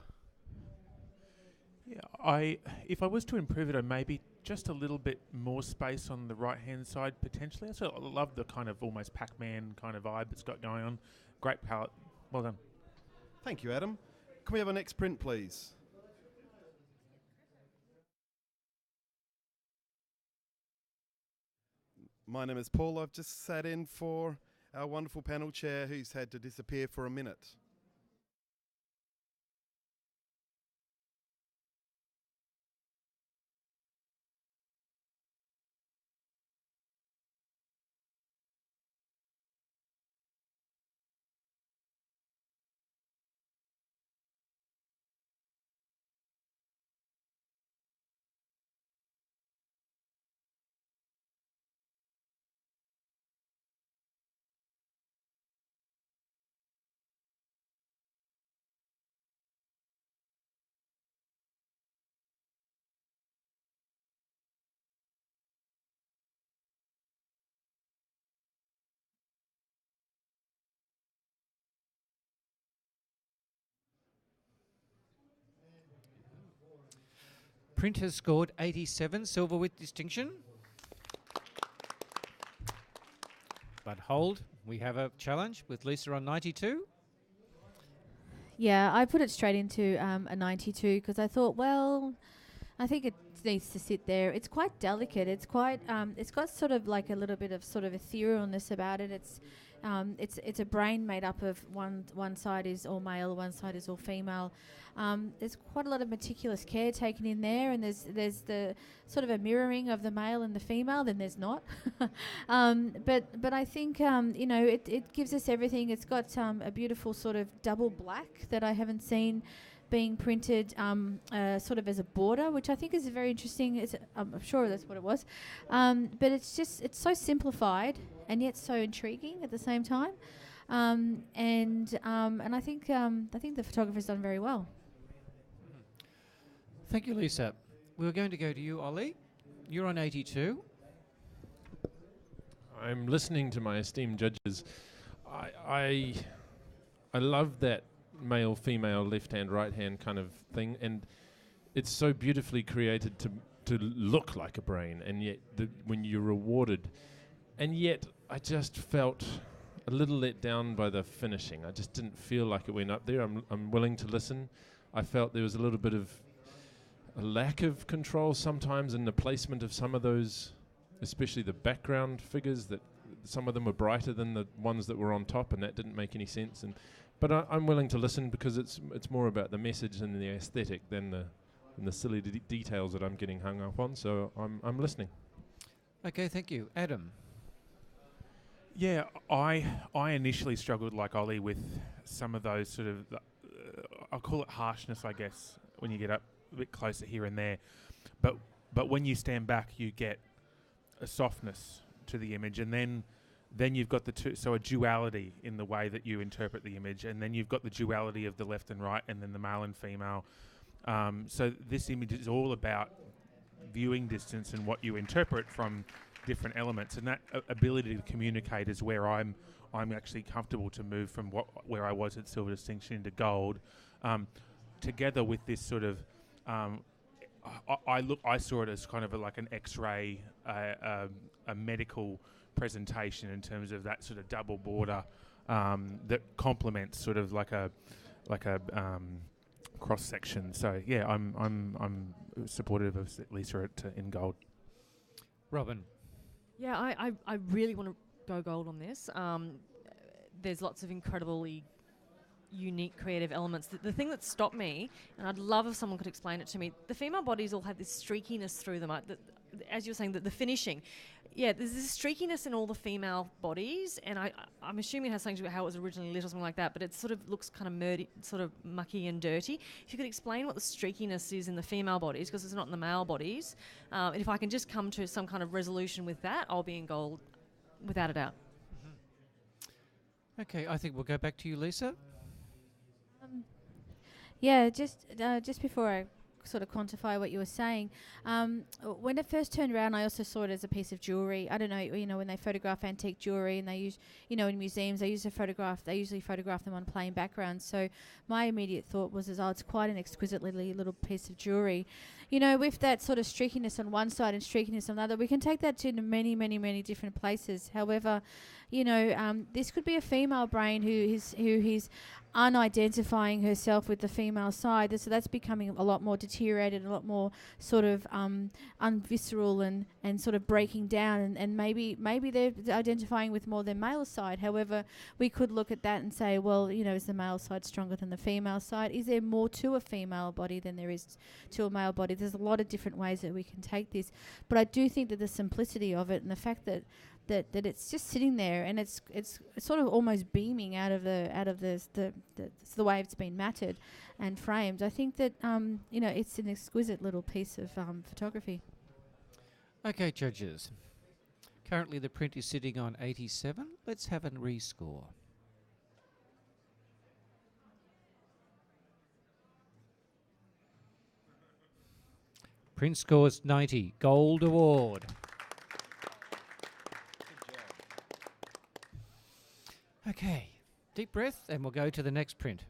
H: Yeah, if I was to improve it, I maybe just a little bit more space on the right-hand side potentially. I love the kind of almost Pac-Man kind of vibe it's got going on. Great palette. Well done.
L: Thank you, Adam. Can we have our next print, please? My name is Paul. I've just sat in for our wonderful panel chair who's had to disappear for a minute.
C: Print has scored 87, silver with distinction. But hold, we have a challenge with Lisa on 92.
J: Yeah, I put it straight into a 92 because I thought, well, I think it needs to sit there. It's quite delicate. It's quite. It's got sort of like a little bit of sort of etherealness about it. It's a brain made up of one side is all male, one side is all female. There's quite a lot of meticulous care taken in there, and there's the sort of a mirroring of the male and the female. Then there's not. But I think it gives us everything. It's got a beautiful sort of double black that I haven't seen being printed sort of as a border, which I think is very interesting. I'm sure that's what it was. But it's so simplified and yet so intriguing at the same time. And I think the photographer's done very well.
C: Thank you, Lisa. We're going to go to you, Ollie. You're on 82.
I: I'm listening to my esteemed judges. I love that male, female, left hand, right hand kind of thing, and it's so beautifully created to look like a brain, and yet when you're rewarded, and yet I just felt a little let down by the finishing. I just didn't feel like it went up there. I'm willing to listen. I felt there was a little bit of a lack of control sometimes in the placement of some of those, especially the background figures, that some of them were brighter than the ones that were on top, and that didn't make any sense. But I'm willing to listen because it's more about the message and the aesthetic than the silly details that I'm getting hung up on. So I'm listening.
C: Okay, thank you. Adam.
H: Yeah, I initially struggled like Ollie with some of those sort of, I'll call it harshness, I guess, when you get up a bit closer here and there. But when you stand back, you get a softness to the image, and then you've got a duality in the way that you interpret the image, and then you've got the duality of the left and right, and then the male and female. So this image is all about viewing distance and what you interpret from different elements, and that ability to communicate is where I'm actually comfortable to move from where I was at silver distinction into gold, together with this sort of. I saw it as kind of like an X-ray, a medical presentation in terms of that sort of double border that complements sort of like a cross section. So yeah, I'm supportive of Lisa in gold.
C: Robin.
E: Yeah, I really want to go gold on this. There's lots of incredibly unique creative elements. The thing that stopped me, and I'd love if someone could explain it to me, the female bodies all have this streakiness through them. As you were saying, the finishing. Yeah, there's this streakiness in all the female bodies, and I'm assuming it has something to do with how it was originally lit or something like that, but it sort of looks kind of murdy, sort of mucky and dirty. If you could explain what the streakiness is in the female bodies, because it's not in the male bodies, and if I can just come to some kind of resolution with that, I'll be in gold, without a doubt.
C: Mm-hmm. Okay, I think we'll go back to you, Lisa.
J: Yeah, just before I sort of quantify what you were saying. When it first turned around, I also saw it as a piece of jewelry. I don't know, when they photograph antique jewelry and they use, in museums, they usually photograph them on plain backgrounds. So my immediate thought was, it's quite an exquisitely little piece of jewelry. With that sort of streakiness on one side and streakiness on the other, we can take that to many, many, many different places. However, this could be a female brain who is unidentifying herself with the female side. So that's becoming a lot more deteriorated, a lot more sort of unvisceral and sort of breaking down. And maybe they're identifying with more their male side. However, we could look at that and say, well, is the male side stronger than the female side? Is there more to a female body than there is to a male body? There's a lot of different ways that we can take this. But I do think that the simplicity of it and the fact that it's just sitting there and it's sort of almost beaming out of the way it's been matted and framed. I think that it's an exquisite little piece of photography.
C: Okay, judges. Currently the print is sitting on 87. Let's have a rescore. Print scores 90. Gold award. Okay, deep breath and we'll go to the next print.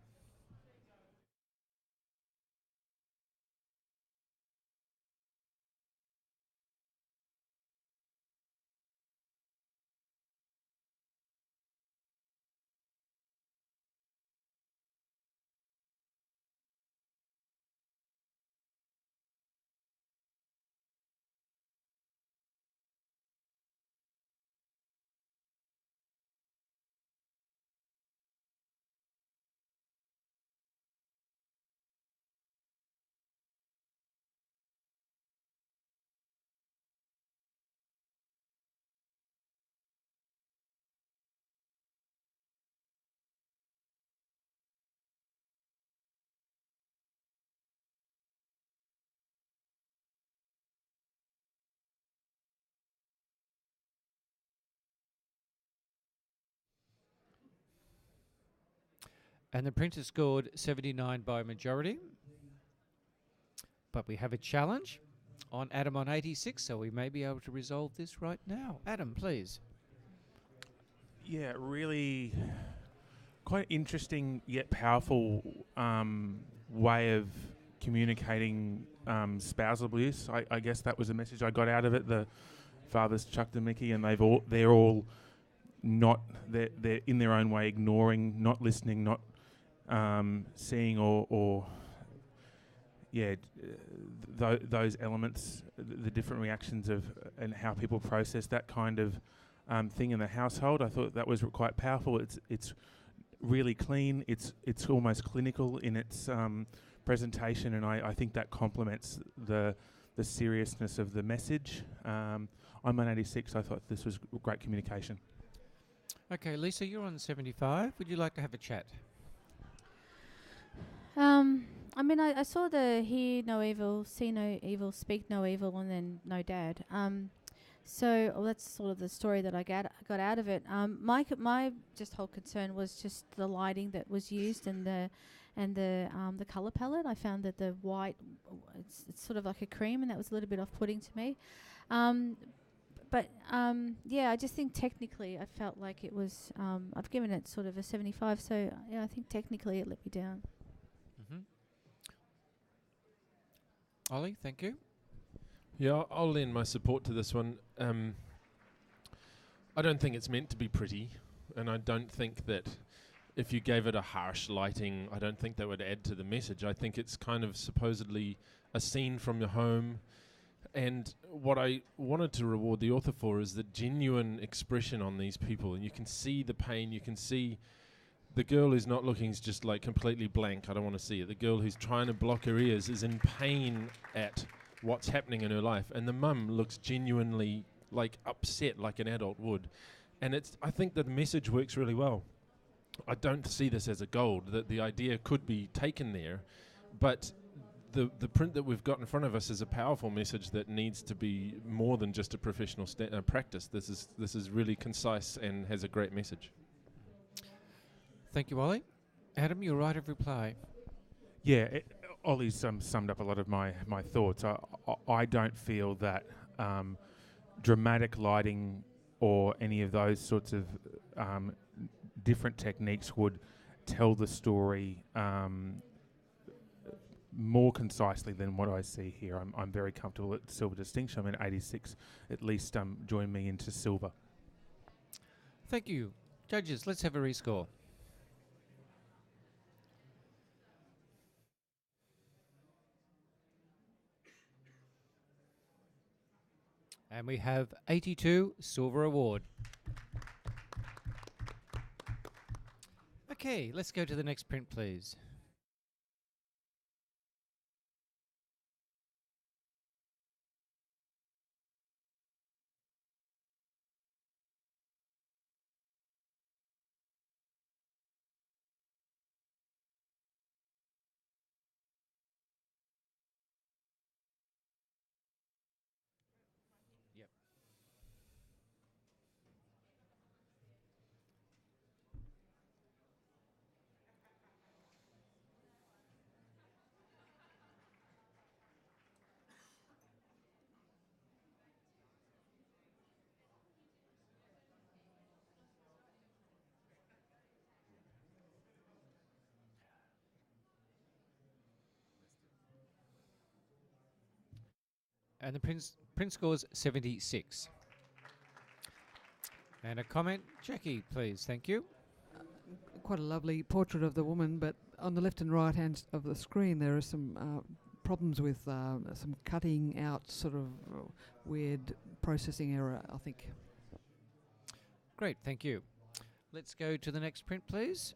C: And the printer scored 79 by majority. But we have a challenge on Adam on 86, so we may be able to resolve this right now. Adam, please.
H: Yeah, really quite interesting yet powerful way of communicating spousal abuse. I guess that was the message I got out of it. The fathers chucked the Mickey, and they're all not they're in their own way ignoring, not listening, not seeing or those elements, the different reactions of and how people process that kind of thing in the household. I thought that was quite powerful. It's really clean. It's almost clinical in its presentation, and I think that complements the seriousness of the message. I'm on 86. I thought this was great communication.
C: Okay, Lisa, you're on 75. Would you like to have a chat?
J: I saw the hear no evil, see no evil, speak no evil, and then no dad. That's sort of the story that I got out of it. My just whole concern was just the lighting that was used and the color palette. I found that the white, it's sort of like a cream, and that was a little bit off-putting to me. I just think technically I felt like it was, I've given it sort of a 75, so yeah, I think technically it let me down.
C: Mm-hmm. Ollie, thank you.
I: Yeah, I'll lend my support to this one. I don't think it's meant to be pretty, and I don't think that if you gave it a harsh lighting, I don't think that would add to the message. I think it's kind of supposedly a scene from your home. And what I wanted to reward the author for is the genuine expression on these people. And you can see the pain. You can see the girl who's not looking is just like completely blank. I don't want to see it. The girl who's trying to block her ears is in pain at what's happening in her life. And the mum looks genuinely like upset like an adult would. And I think that the message works really well. I don't see this as a gold, that the idea could be taken there. But the print that we've got in front of us is a powerful message that needs to be more than just a professional practice. This is really concise and has a great message.
C: Thank you, Ollie. Adam, your right of reply.
H: Yeah, Ollie's summed up a lot of my thoughts. I don't feel that dramatic lighting or any of those sorts of different techniques would tell the story more concisely than what I see here. I'm very comfortable at silver distinction. I'm in 86. At least join me into silver.
C: Thank you. Judges, let's have a rescore. And we have 82 silver award. Okay, let's go to the next print, please. Yep. And the print scores 76. And a comment, Jackie, please. Thank you.
K: Quite a lovely portrait of the woman, but on the left and right hand of the screen there are some problems with some cutting out, sort of weird processing error, I think.
C: Great, thank you. Let's go to the next print, please.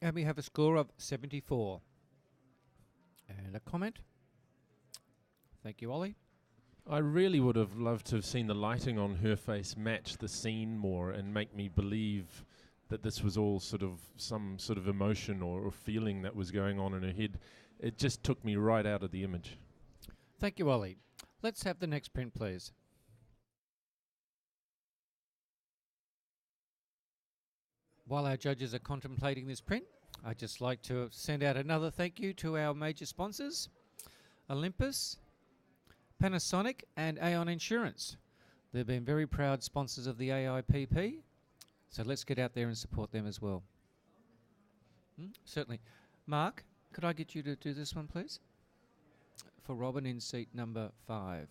C: And we have a score of 74. And a comment. Thank you, Ollie.
I: I really would have loved to have seen the lighting on her face match the scene more and make me believe that this was all sort of some sort of emotion or feeling that was going on in her head. It just took me right out of the image.
C: Thank you, Ollie. Let's have the next print, please. While our judges are contemplating this print, I'd just like to send out another thank you to our major sponsors, Olympus, Panasonic and Aon Insurance. They've been very proud sponsors of the AIPP, so let's get out there and support them as well. Certainly. Mark, could I get you to do this one, please? For Robin in seat number 5.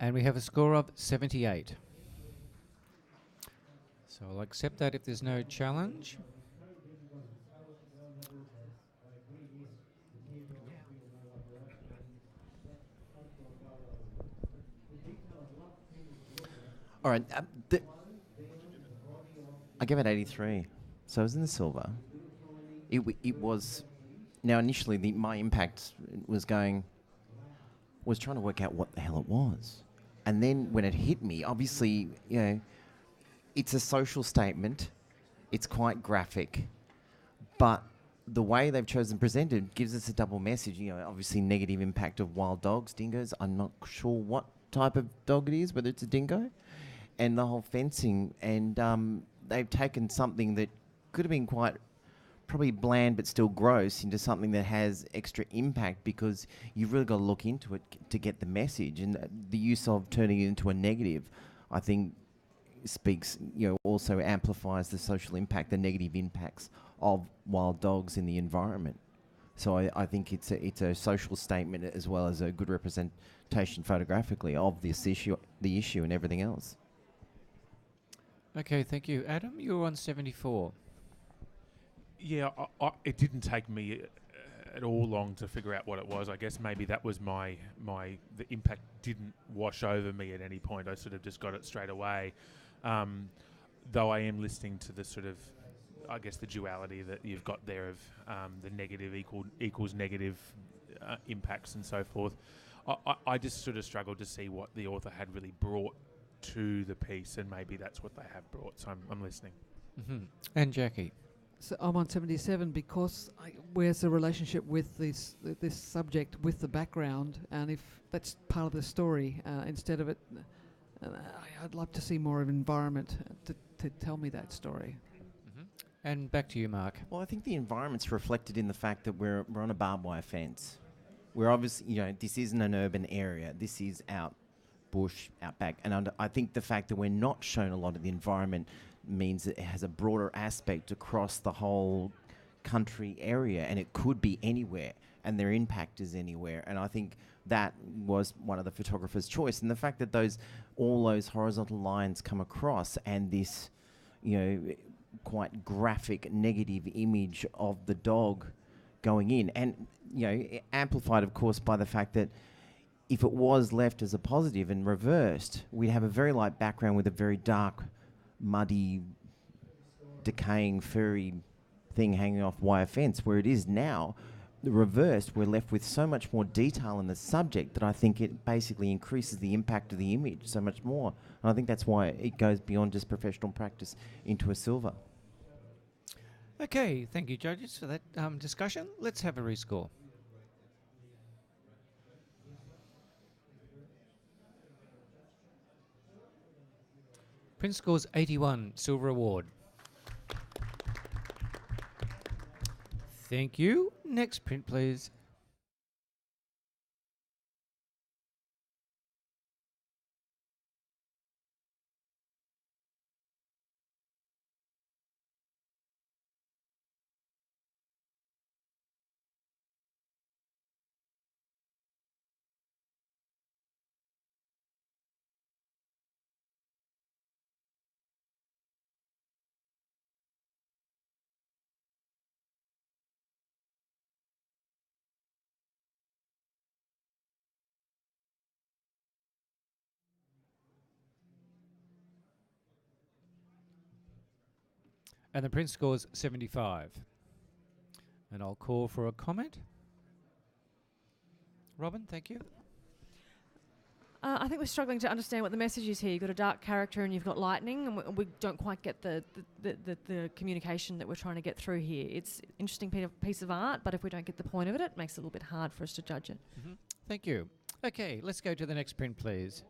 C: And we have a score of 78. So I'll accept that if there's no challenge.
F: All right. I gave it 83. So it was in the silver. It was... Now, initially, my impact was trying to work out what the hell it was. And then when it hit me, obviously, it's a social statement. It's quite graphic. But the way they've chosen to present it gives us a double message. Obviously negative impact of wild dogs, dingoes. I'm not sure what type of dog it is, whether it's a dingo, and the whole fencing. And they've taken something that could have been quite probably bland but still gross into something that has extra impact, because you've really got to look into it to get the message. And the use of turning it into a negative, I think, speaks, also amplifies the social impact, the negative impacts of wild dogs in the environment. So I think it's a social statement as well as a good representation photographically of this issue, the issue, and everything else.
C: Okay, thank you. Adam, you're on 74.
H: Yeah, it didn't take me at all long to figure out what it was. I guess maybe that was the impact didn't wash over me at any point. I sort of just got it straight away. Though I am listening to the sort of, I guess, the duality that you've got there of the negative equals negative impacts and so forth. I just sort of struggled to see what the author had really brought to the piece, and maybe that's what they have brought. So I'm listening.
C: Mm-hmm. And Jackie?
K: So I'm on 77 because where's the relationship with this subject with the background, and if that's part of the story instead of it, I'd love to see more of environment to tell me that story.
C: Mm-hmm. And back to you, Mark.
F: Well, I think the environment's reflected in the fact that we're on a barbed wire fence. We're obviously, this isn't an urban area. This is out bush, outback. And I think the fact that we're not shown a lot of the environment means that it has a broader aspect across the whole country area, and it could be anywhere, and their impact is anywhere. And I think that was one of the photographer's choice. And the fact that all those horizontal lines come across, and this, quite graphic negative image of the dog going in, and, amplified, of course, by the fact that if it was left as a positive and reversed, we'd have a very light background with a very dark, muddy, decaying, furry thing hanging off wire fence. Where it is now, the reversed, we're left with so much more detail in the subject that I think it basically increases the impact of the image so much more. And I think that's why it goes beyond just professional practice into a silver.
C: Okay, thank you, judges, for that discussion. Let's have a rescore. Print scores 81, Silver Award. Thank you. Next print, please. And the print score's 75. And I'll call for a comment. Robin, thank you.
E: I think we're struggling to understand what the message is here. You've got a dark character and you've got lightning, and we don't quite get the communication that we're trying to get through here. It's an interesting piece of art, but if we don't get the point of it, it makes it a little bit hard for us to judge it.
C: Mm-hmm. Thank you. Okay, let's go to the next print, please.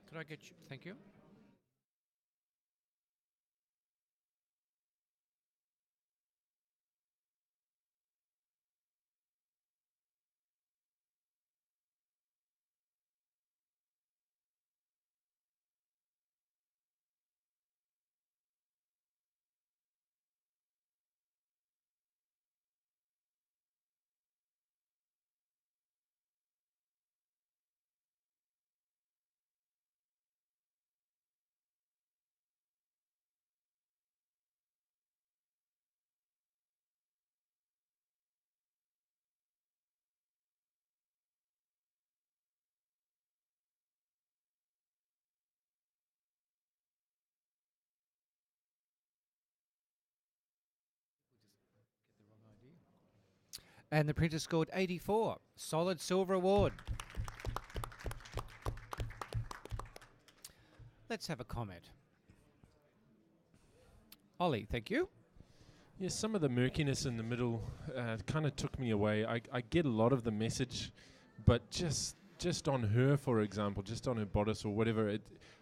C: Could I get you? Thank you. And the printer scored 84. Solid Silver Award. Let's have a comment. Ollie, thank you.
I: Yes, some of the murkiness in the middle kind of took me away. I get a lot of the message, but just on her, for example, just on her bodice or whatever,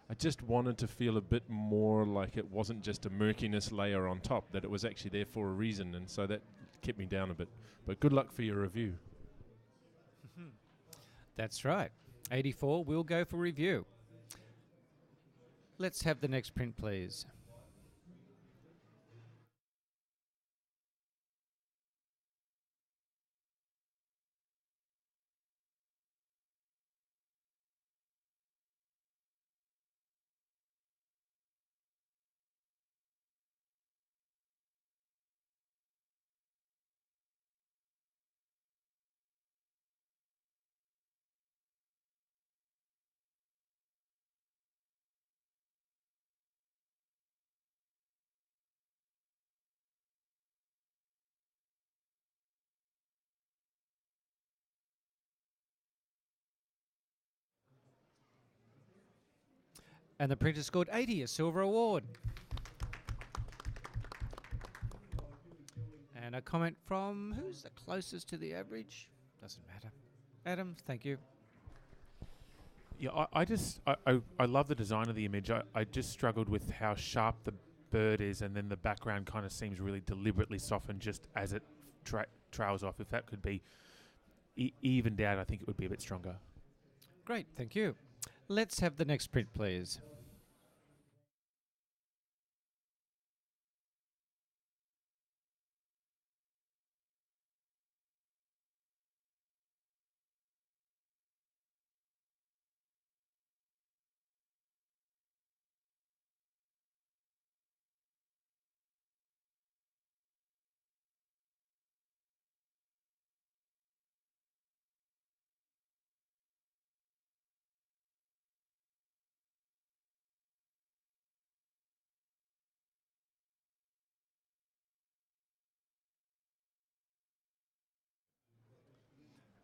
I: I just wanted to feel a bit more like it wasn't just a murkiness layer on top, that it was actually there for a reason, and so that kept me down a bit. But good luck for your review.
C: That's right. 84 will go for review. Let's have the next print, please. And the printer scored 80, a silver award. And a comment from who's the closest to the average? Doesn't matter. Adam, thank you.
H: Yeah, I love the design of the image. I just struggled with how sharp the bird is, and then the background kind of seems really deliberately softened just as it trails off. If that could be evened out, I think it would be a bit stronger.
C: Great, thank you. Let's have the next print, please.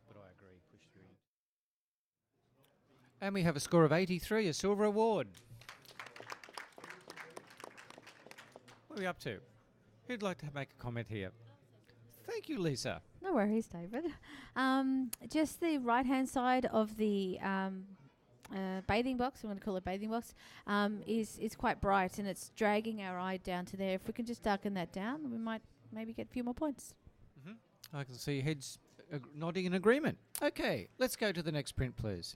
C: But I agree, push through. And we have a score of 83, a silver award. What are we up to? Who'd like to make a comment here? Thank you, Lisa.
J: No worries, David. Just the right-hand side of the bathing box, I'm going to call it bathing box, is quite bright, and it's dragging our eye down to there. If we can just darken that down, we might maybe get a few more points.
C: I can see heads nodding in agreement. Okay, let's go to the next print, please.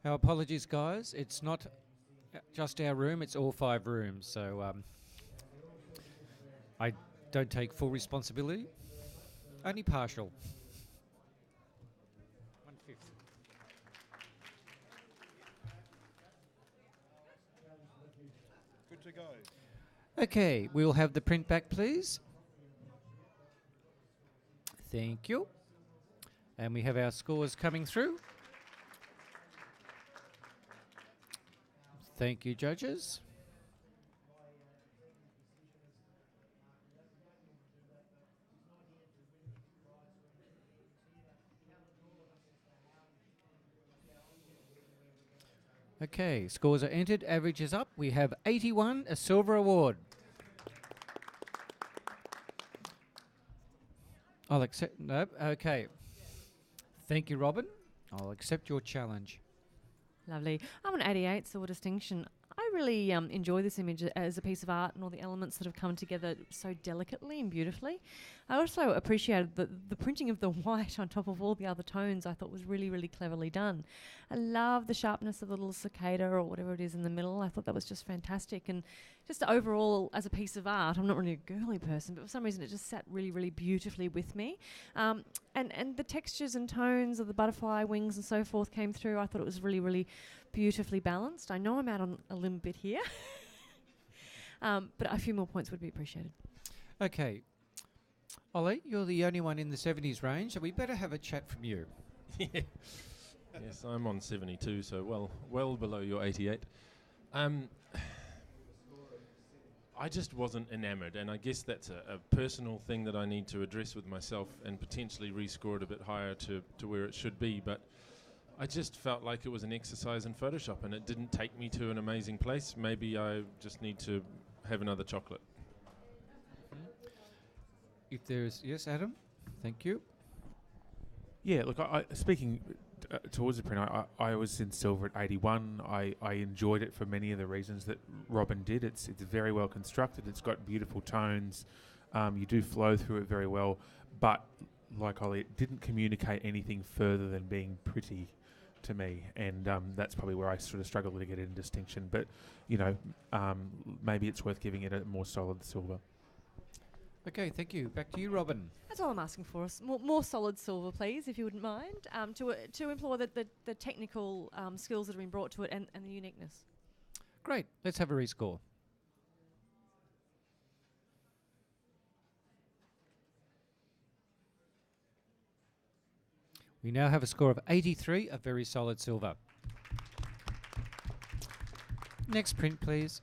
C: Our apologies, guys. It's not just our room, it's all 5 rooms. So I don't take full responsibility, only partial. 1/5.
L: Good to go.
C: Okay, we'll have the print back, please. Thank you. And we have our scores coming through. Thank you, judges. Okay, scores are entered, average is up. We have 81, a silver award. I'll accept, no, okay. Thank you, Robin. I'll accept your challenge.
E: Lovely. I'm an 88 silver distinction. I really enjoy this image as a piece of art and all the elements that have come together so delicately and beautifully. I also appreciated the printing of the white on top of all the other tones. I thought was really, really cleverly done. I love the sharpness of the little cicada or whatever it is in the middle. I thought that was just fantastic. And just overall, as a piece of art, I'm not really a girly person, but for some reason it just sat really, really beautifully with me. And the textures and tones of the butterfly wings and so forth came through. I thought it was really, really beautifully balanced. I know I'm out on a limb bit here, but a few more points would be appreciated.
C: Okay. Ollie, you're the only one in the 70s range, so we better have a chat from you.
I: Yes, I'm on 72, so well below your 88. I just wasn't enamoured, and I guess that's a personal thing that I need to address with myself and potentially rescore it a bit higher to where it should be, but I just felt like it was an exercise in Photoshop and it didn't take me to an amazing place. Maybe I just need to have another chocolate.
C: If there's... Yes, Adam? Thank you.
H: Yeah, look, speaking towards the print, I was in silver at 81. I enjoyed it for many of the reasons that Robin did. It's very well constructed. It's got beautiful tones. You do flow through it very well. But, like Ollie, it didn't communicate anything further than being pretty to me. And that's probably where I sort of struggled to get a distinction. But, maybe it's worth giving it a more solid silver.
C: Okay, thank you. Back to you, Robin.
E: That's all I'm asking for. More solid silver, please, if you wouldn't mind, to employ the technical skills that have been brought to it and the uniqueness.
C: Great. Let's have a rescore. We now have a score of 83, a very solid silver. Next print, please.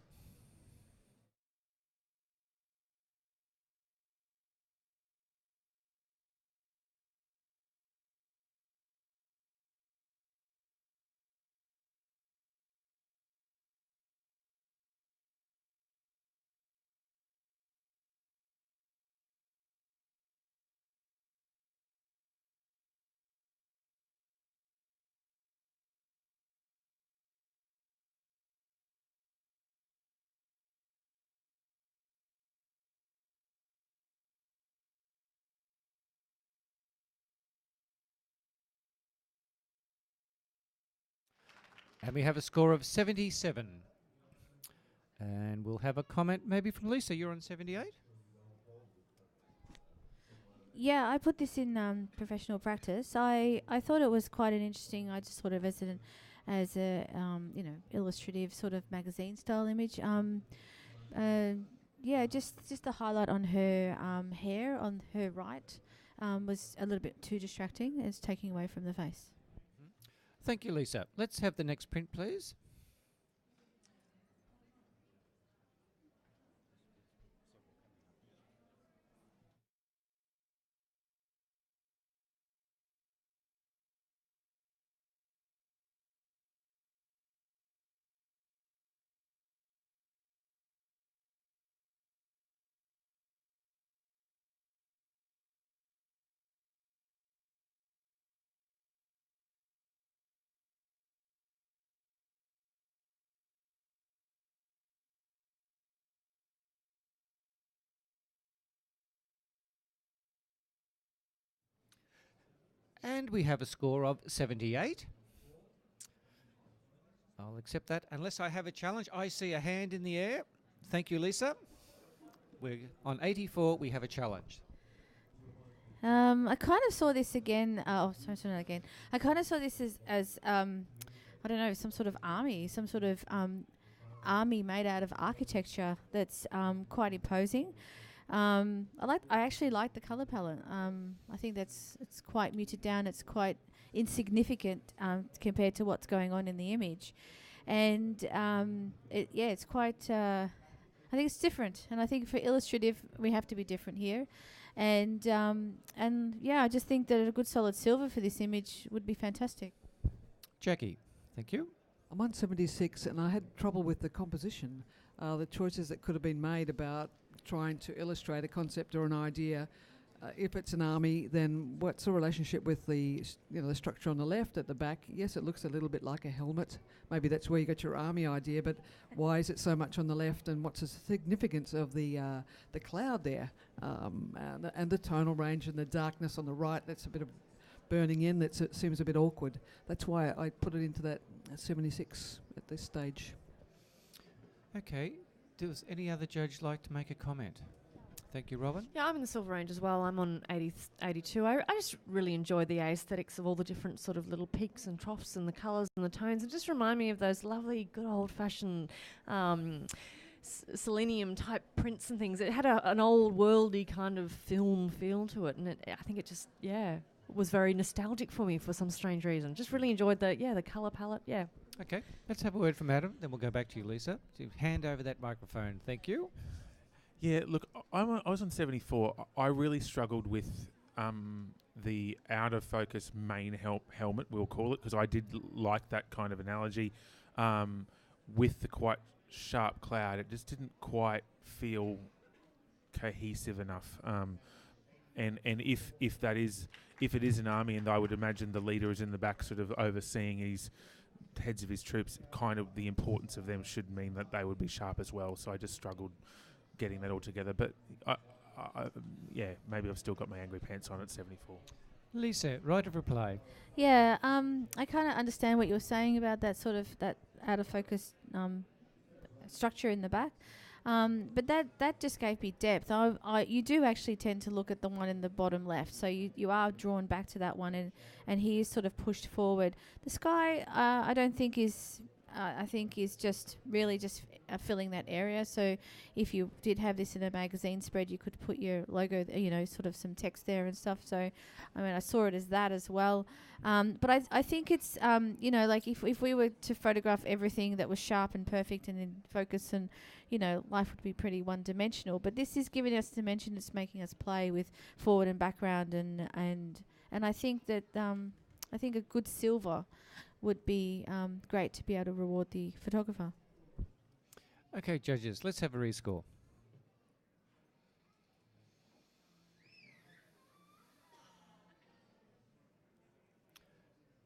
C: And we have a score of 77. And we'll have a comment maybe from Lisa. You're on 78?
J: Yeah, I put this in professional practice. I thought it was quite an interesting. I just sort of as a illustrative sort of magazine style image. Just the highlight on her hair on her right was a little bit too distracting. It's taking away from the face.
C: Thank you, Lisa. Let's have the next print, please. And we have a score of 78. I'll accept that. Unless I have a challenge, I see a hand in the air. Thank you, Lisa. We're on 84. We have a challenge.
J: I kind of saw this again. Again. I kind of saw this as I don't know, some sort of army, some sort of army made out of architecture that's quite imposing. I actually like the color palette. I think it's quite muted down. It's quite insignificant compared to what's going on in the image, and it's quite. I think it's different, and I think for illustrative we have to be different here, and I just think that a good solid silver for this image would be fantastic.
C: Jackie, thank you.
K: I'm on 76, and I had trouble with the composition, the choices that could have been made about trying to illustrate a concept or an idea. If it's an army, then what's the relationship with the the structure on the left at the back? Yes, it looks a little bit like a helmet. Maybe that's where you got your army idea, but why is it so much on the left? And what's the significance of the cloud there, and the tonal range and the darkness on the right? That's a bit of burning in. It seems a bit awkward. That's why I put it into that 76 at this stage.
C: Okay. Does any other judge like to make a comment? Thank you, Robin.
E: Yeah, I'm in the silver range as well. I'm on 82. I just really enjoyed the aesthetics of all the different sort of little peaks and troughs and the colours and the tones. It just remind me of those lovely, good old-fashioned selenium type prints and things. It had an old worldy kind of film feel to it, and I think it just was very nostalgic for me for some strange reason. Just really enjoyed the colour palette. Yeah.
C: Okay, let's have a word from Adam, then we'll go back to you, Lisa. To hand over that microphone. Thank you.
H: Yeah, look, I was on 74. I really struggled with the out of focus main helmet, we'll call it, because I did like that kind of analogy. With the quite sharp cloud, it just didn't quite feel cohesive enough. And if it is an army, and I would imagine the leader is in the back, sort of overseeing his heads of his troops, kind of the importance of them should mean that they would be sharp as well. So I just struggled getting that all together. But maybe I've still got my angry pants on at 74.
C: Lisa, right of reply.
J: Yeah, I kind of understand what you're saying about that sort of that out of focus structure in the back. But that just gave me depth. You do actually tend to look at the one in the bottom left, so you are drawn back to that one, and he is sort of pushed forward. The sky, I don't think is. I think is just really just filling that area. So if you did have this in a magazine spread, you could put your logo, sort of some text there and stuff. So, I mean, I saw it as that as well. But I think it's, like if we were to photograph everything that was sharp and perfect and in focus, and, life would be pretty one-dimensional. But this is giving us dimension. It's making us play with forward and background, and I think that I think a good silver would be great to be able to reward the photographer.
C: Okay, judges, let's have a rescore.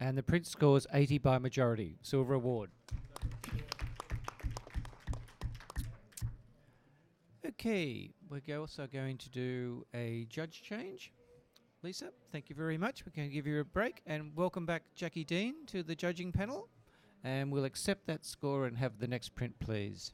C: And the print scores 80 by majority. Silver award. Okay, we're also going to do a judge change. Lisa, thank you very much. We're going to give you a break, and welcome back Jackie Dean to the judging panel. And we'll accept that score and have the next print, please.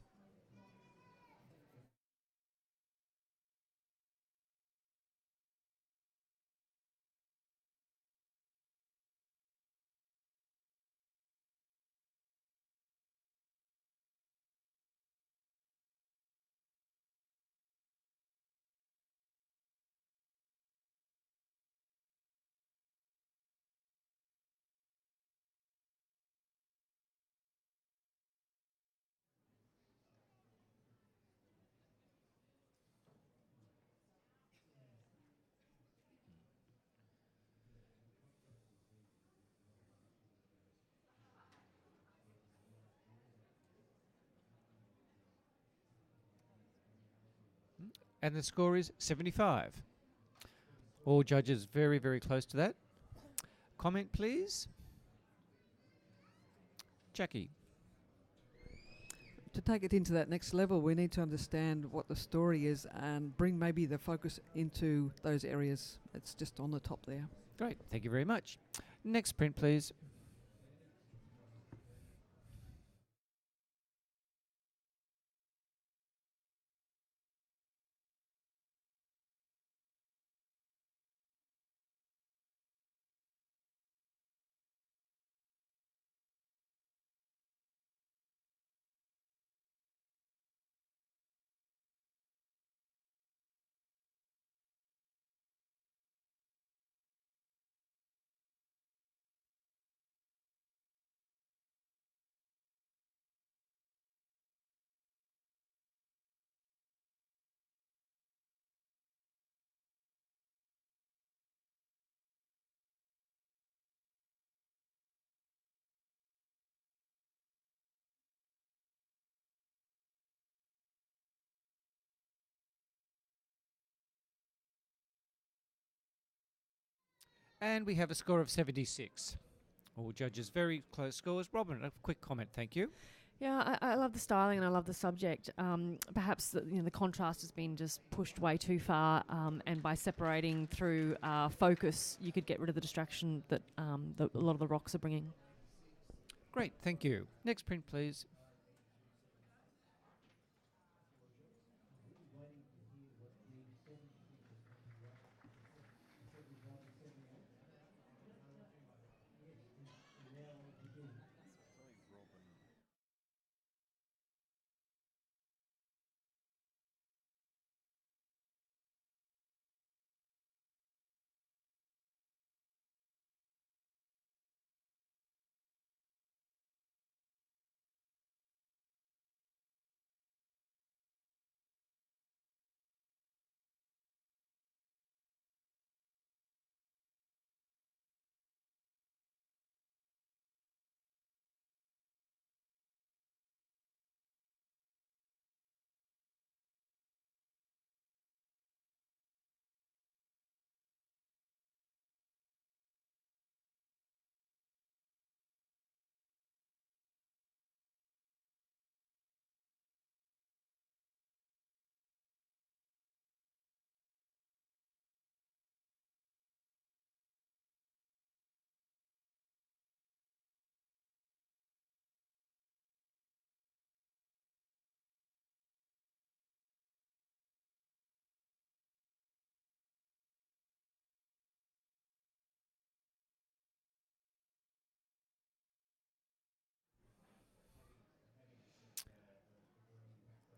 C: And the score is 75. All judges very, very close to that. Comment, please. Jackie.
K: To take it into that next level, we need to understand what the story is and bring maybe the focus into those areas. It's just on the top there.
C: Great, thank you very much. Next print, please. And we have a score of 76. All judges very close scores. Robin, a quick comment, thank you.
E: Yeah, I love the styling and I love the subject. Perhaps the contrast has been just pushed way too far, and by separating through focus, you could get rid of the distraction that a lot of the rocks are bringing.
C: Great, thank you. Next print, please.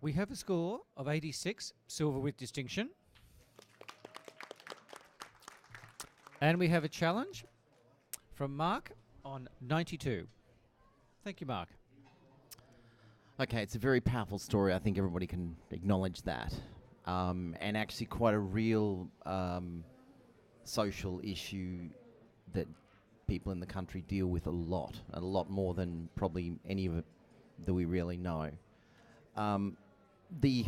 C: We have a score of 86, silver with distinction. And we have a challenge from Mark on 92. Thank you, Mark.
F: Okay, it's a very powerful story. I think everybody can acknowledge that. And actually quite a real social issue that people in the country deal with a lot more than probably any of it that we really know. The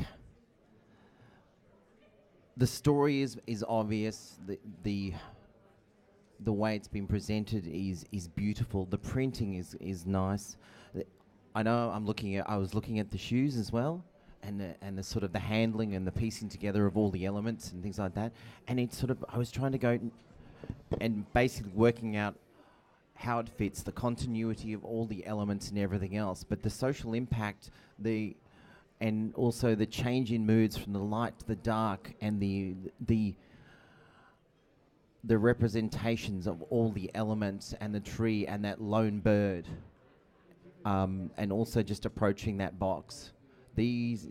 F: story is obvious. The way it's been presented is beautiful. The printing is nice. I know I was looking at the shoes as well, and the sort of the handling and the piecing together of all the elements and things like that. And it's sort of, I was trying to go and basically working out how it fits, the continuity of all the elements and everything else. But the social impact, and also the change in moods from the light to the dark, and the representations of all the elements and the tree and that lone bird, and also just approaching that box. And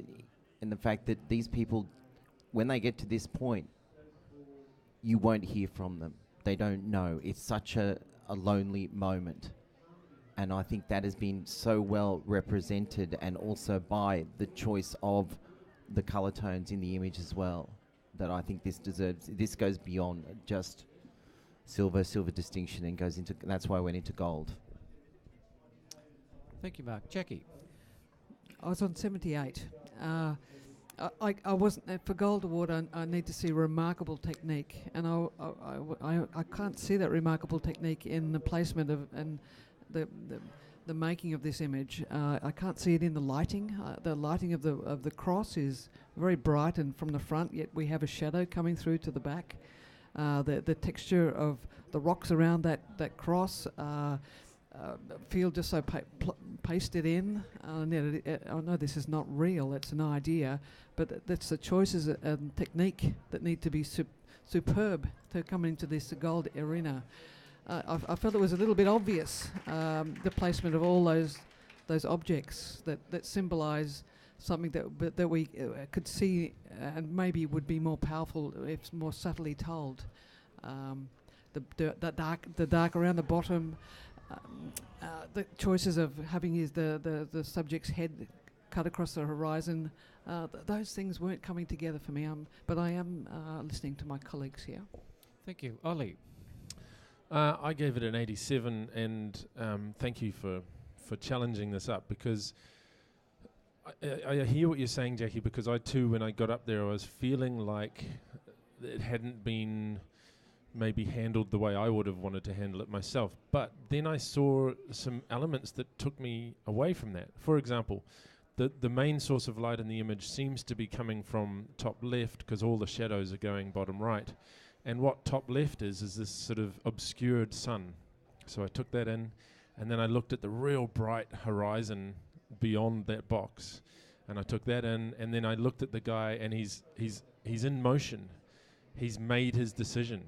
F: the fact that these people, when they get to this point, you won't hear from them. They don't know. It's such a lonely moment. And I think that has been so well represented, and also by the choice of the colour tones in the image as well, that I think this goes beyond just silver distinction and goes into, that's why I went into gold.
C: Thank you, Mark. Jackie.
K: I was on 78. I wasn't for Gold Award. I need to see remarkable technique, and I can't see that remarkable technique in the placement of and the making of this image. I can't see it in the lighting. The lighting of the cross is very bright and from the front, yet we have a shadow coming through to the back. The texture of the rocks around that cross feel just so pasted in. I know this is not real, it's an idea, but that's the choices and technique that need to be superb to come into this gold arena. I felt it was a little bit obvious, the placement of all those objects that symbolise something that we could see and maybe would be more powerful if more subtly told. The dark around the bottom, the choices of having the subject's head cut across the horizon, those things weren't coming together for me. But I am listening to my colleagues here.
C: Thank you. Ollie.
I: I gave it an 87, and thank you for challenging this up, because I hear what you're saying, Jackie, because I too, when I got up there, I was feeling like it hadn't been maybe handled the way I would have wanted to handle it myself. But then I saw some elements that took me away from that. For example, the main source of light in the image seems to be coming from top left because all the shadows are going bottom right. And what top left is this sort of obscured sun. So I took that in, and then I looked at the real bright horizon beyond that box. And I took that in, and then I looked at the guy, and he's in motion. He's made his decision.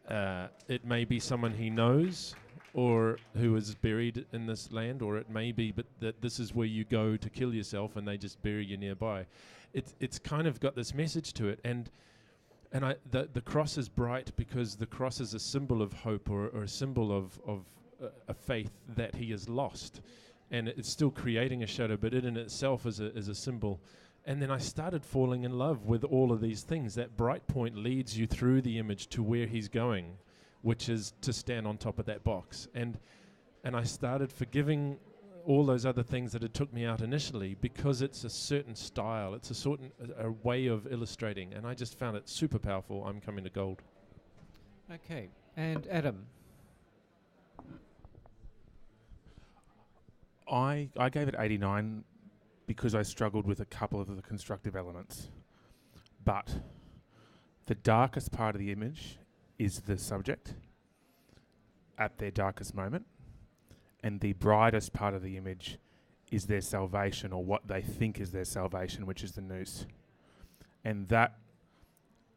I: It may be someone he knows, or who is buried in this land, or it may be but that this is where you go to kill yourself, and they just bury you nearby. It's kind of got this message to it, and the cross is bright because the cross is a symbol of hope, or a symbol of a faith that he has lost. And it's still creating a shadow, but it in itself is a symbol. And then I started falling in love with all of these things. That bright point leads you through the image to where he's going, which is to stand on top of that box. And I started forgiving all those other things that had took me out initially, because it's a certain style, it's a way of illustrating, and I just found it super powerful. I'm coming to gold.
C: Okay, and Adam.
H: I gave it 89 because I struggled with a couple of the constructive elements. But the darkest part of the image is the subject at their darkest moment, and the brightest part of the image is their salvation, or what they think is their salvation, which is the noose. And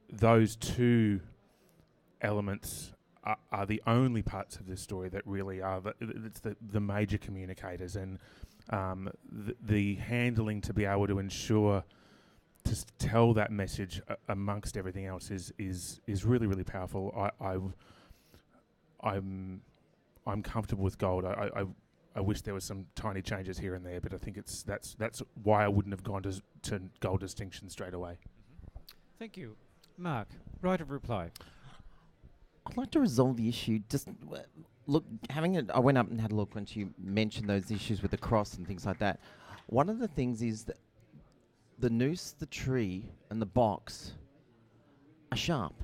H: those two elements are the only parts of the story that really are the major communicators, and the handling to be able to ensure to tell that message amongst everything else is really, really powerful. I'm comfortable with gold. I wish there was some tiny changes here and there, but I think that's why I wouldn't have gone to gold distinction straight away.
C: Thank you. Mark, right of reply.
F: I'd like to resolve the issue. Just look, I went up and had a look when you mentioned those issues with the cross and things like that. One of the things is that the noose, the tree, and the box are sharp.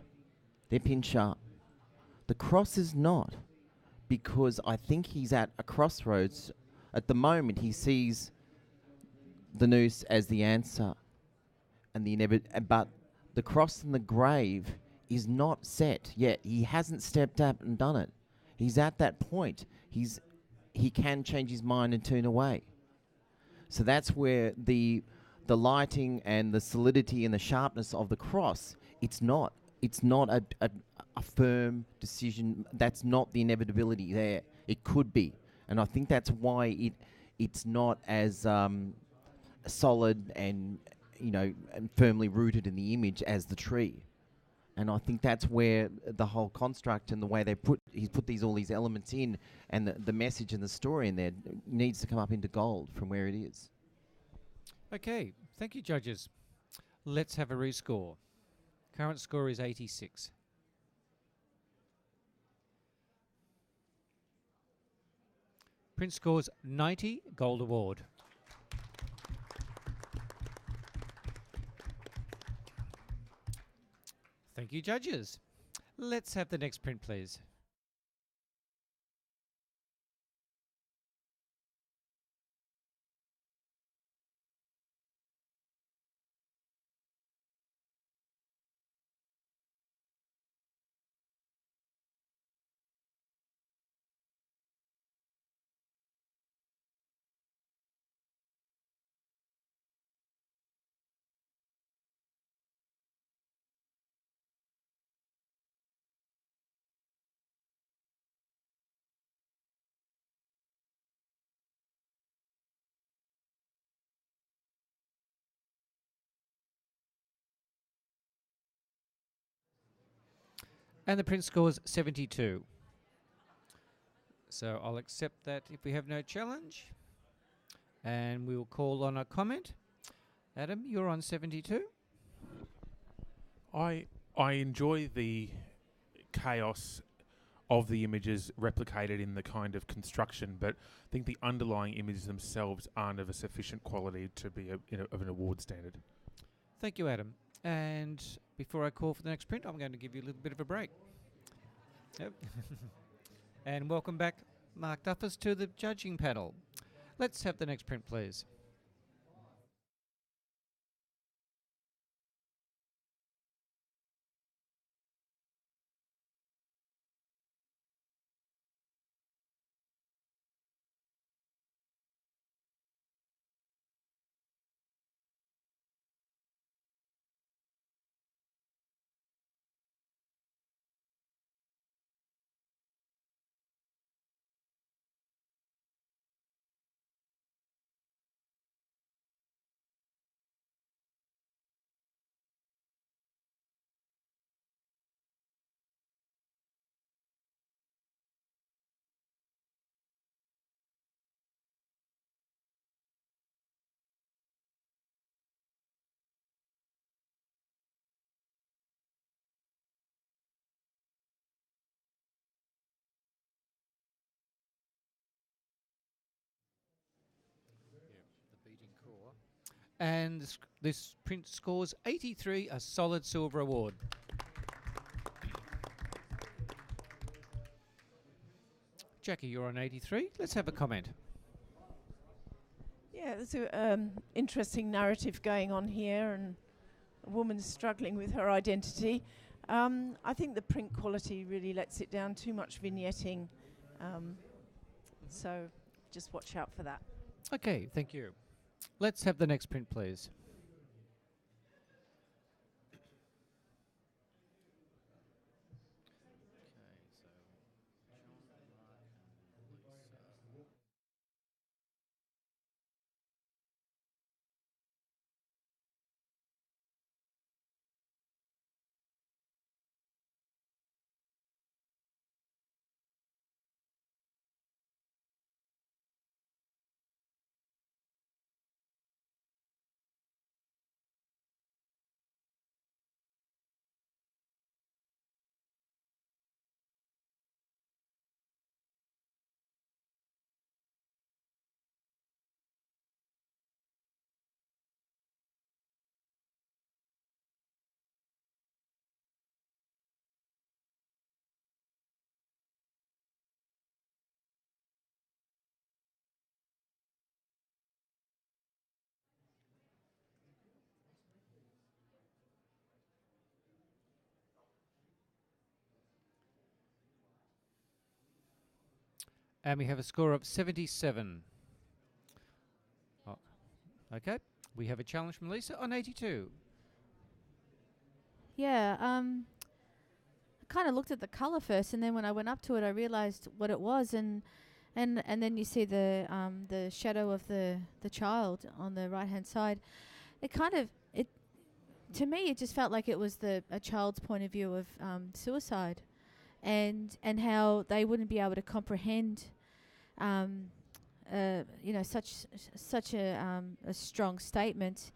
F: They're pin sharp. The cross is not, because I think he's at a crossroads. At the moment, he sees the noose as the answer, and but the cross and the grave is not set yet. He hasn't stepped up and done it. He's at that point. He can change his mind and turn away. So that's where the lighting and the solidity and the sharpness of the cross, it's not a firm decision. That's not the inevitability there. It could be. And I think that's why it's not as solid and firmly rooted in the image as the tree. And I think that's where the whole construct and the way he's put all these elements in, and the message and the story in there needs to come up into gold from where it is.
C: Okay, thank you, judges. Let's have a rescore. Current score is 86. Prince scores 90, gold award. Thank you, judges. Let's have the next print, please. And the print scores 72. So I'll accept that if we have no challenge. And we will call on a comment. Adam, you're on 72.
H: I enjoy the chaos of the images replicated in the kind of construction, but I think the underlying images themselves aren't of a sufficient quality to be of an award standard.
C: Thank you, Adam. And before I call for the next print, I'm going to give you a little bit of a break. Yep. And welcome back, Mark Duffus, to the judging panel. Let's have the next print, please. The beating core. And this print scores 83, a solid silver award. Jackie, you're on 83. Let's have a comment.
G: Yeah, there's an interesting narrative going on here, and a woman struggling with her identity. I think the print quality really lets it down, too much vignetting. So just watch out for that.
C: Okay, thank you. Let's have the next print, please. And we have a score of 77. Oh, okay. We have a challenge from Lisa on 82.
J: Yeah, I kind of looked at the colour first, and then when I went up to it, I realised what it was, and then you see the shadow of the child on the right hand side. To me, it just felt like it was a child's point of view of suicide, and how they wouldn't be able to comprehend, such a strong statement,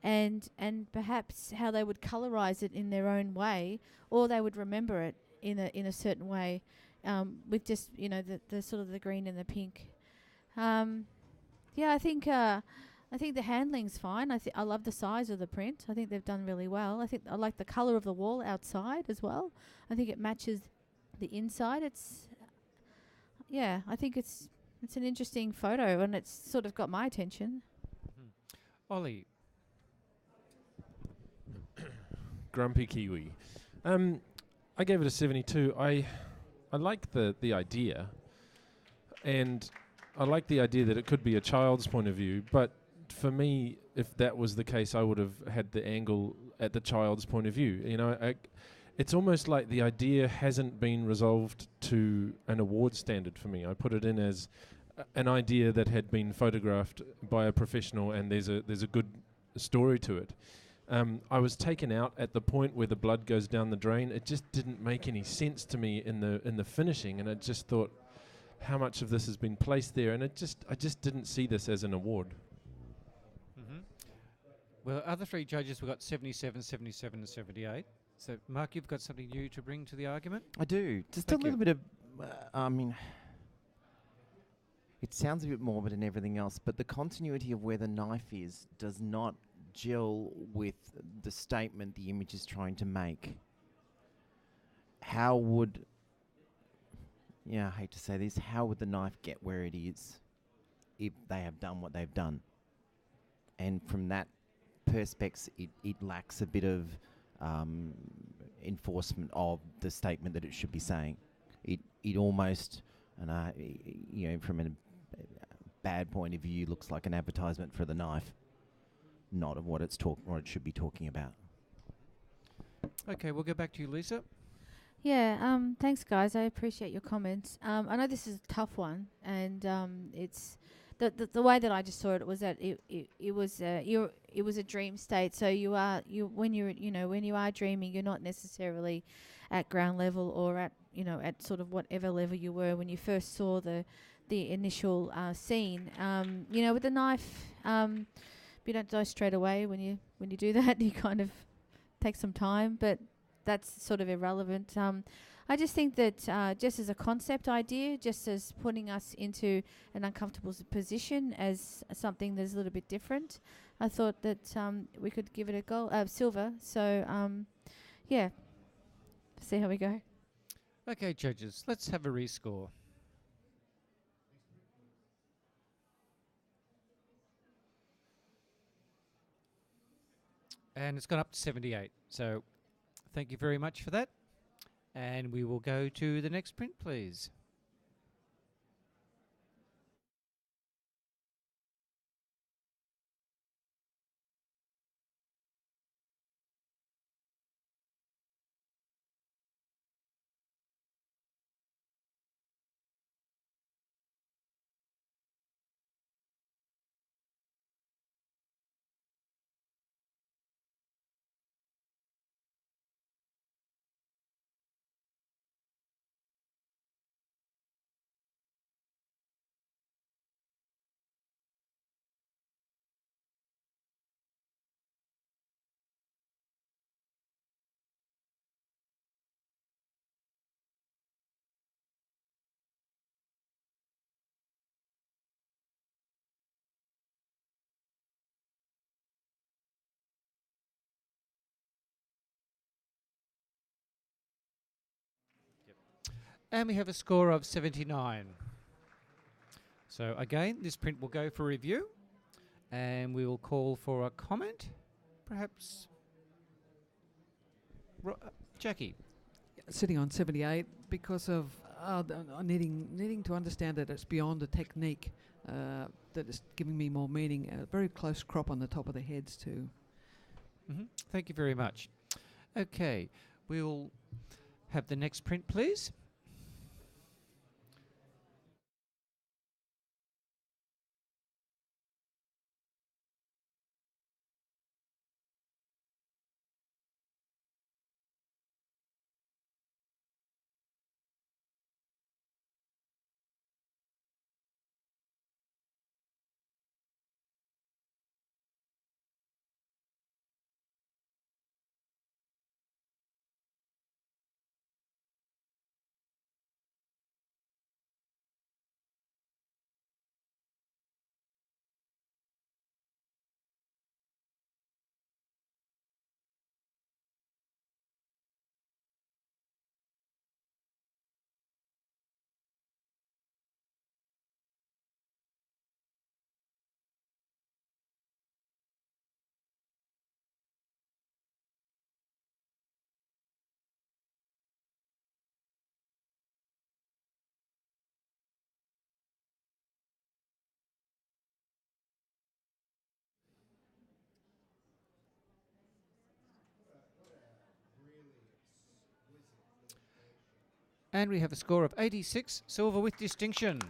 J: and perhaps how they would colorize it in their own way, or they would remember it in a certain way, with just the sort of the green and the pink. I think the handling's fine. I love the size of the print. I think they've done really well. I like the colour of the wall outside as well. I think it matches the inside. I think it's an interesting photo, and it's sort of got my attention.
C: Ollie.
I: Grumpy Kiwi. I gave it a 72. I like the idea, and I like the idea that it could be a child's point of view, but for me, if that was the case, I would have had the angle at the child's point of view. It's almost like the idea hasn't been resolved to an award standard for me. I put it in as an idea that had been photographed by a professional, and there's a good story to it. I was taken out at the point where the blood goes down the drain. It just didn't make any sense to me in the finishing, and I just thought, how much of this has been placed there? And I just didn't see this as an award.
C: Well, the other three judges, we've got 77, 77 and 78. So, Mark, you've got something new to bring to the argument?
F: I do. Just
C: Thank
F: a little bit of, it sounds a bit morbid and everything else, but the continuity of where the knife is does not gel with the statement the image is trying to make. How would yeah, I hate to say this, how would the knife get where it is if they have done what they've done? And from that perspective, it lacks a bit of enforcement of the statement that it should be saying. It almost, from a bad point of view, looks like an advertisement for the knife, not of what it should be talking about.
C: Okay, we'll go back to you, Lisa.
J: Yeah, thanks, guys. I appreciate your comments. I know this is a tough one, and it's the way that I just saw it was that it was a dream state. So when you are dreaming, you're not necessarily at ground level or at sort of whatever level you were when you first saw the initial scene. With the knife, you don't die straight away when you do that. You kind of take some time, but that's sort of irrelevant. I just think that just as a concept idea, just as putting us into an uncomfortable position as something that's a little bit different, I thought that we could give it a go. Silver. So, yeah, see how we go.
C: Okay, judges, let's have a rescore. And it's gone up to 78. So thank you very much for that. And we will go to the next print, please. And we have a score of 79. So again, this print will go for review, and we will call for a comment, perhaps. Jackie.
K: Sitting on 78 because of needing to understand that it's beyond a technique, that is giving me more meaning. A very close crop on the top of the heads too.
C: Mm-hmm. Thank you very much. Okay, we'll have the next print, please. And we have a score of 86, silver with distinction.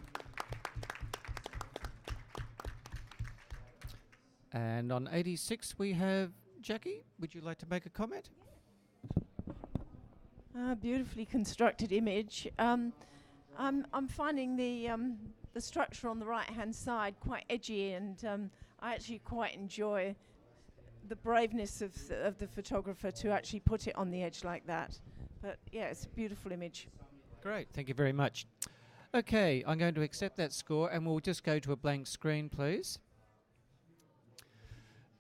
C: And on 86 we have Jackie. Would you like to make a comment?
G: Beautifully constructed image. I'm finding the structure on the right-hand side quite edgy, and I actually quite enjoy the braveness of the photographer to actually put it on the edge like that. But yeah, it's a beautiful image.
C: Great, thank you very much. Okay, I'm going to accept that score, and we'll just go to a blank screen, please.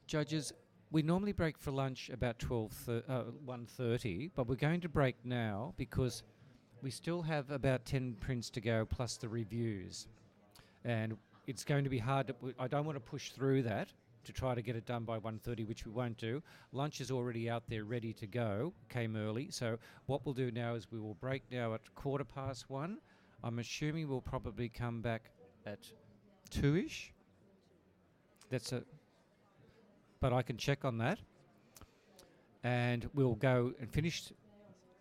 C: Judges, we normally break for lunch about 1:30, but we're going to break now because we still have about 10 prints to go plus the reviews. And it's going to be hard to I don't want to push through that to try to get it done by 1:30, which we won't do. Lunch is already out there ready to go, came early. So what we'll do now is we will break now at 1:15. I'm assuming we'll probably come back at 2-ish. But I can check on that. And we'll go and finish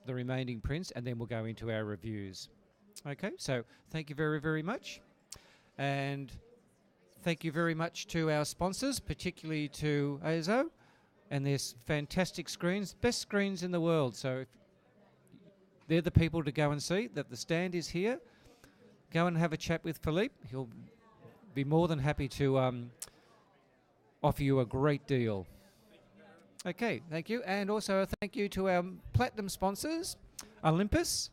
C: the remaining prints, and then we'll go into our reviews. Okay, so thank you very, very much. And thank you very much to our sponsors, particularly to ASO and their fantastic screens, best screens in the world. So they're the people to go and see. That the stand is here. Go and have a chat with Philippe. He'll be more than happy to offer you a great deal. Okay, thank you. And also a thank you to our platinum sponsors, Olympus,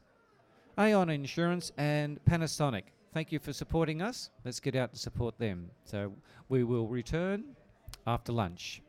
C: Aon Insurance and Panasonic. Thank you for supporting us. Let's get out and support them. So we will return after lunch.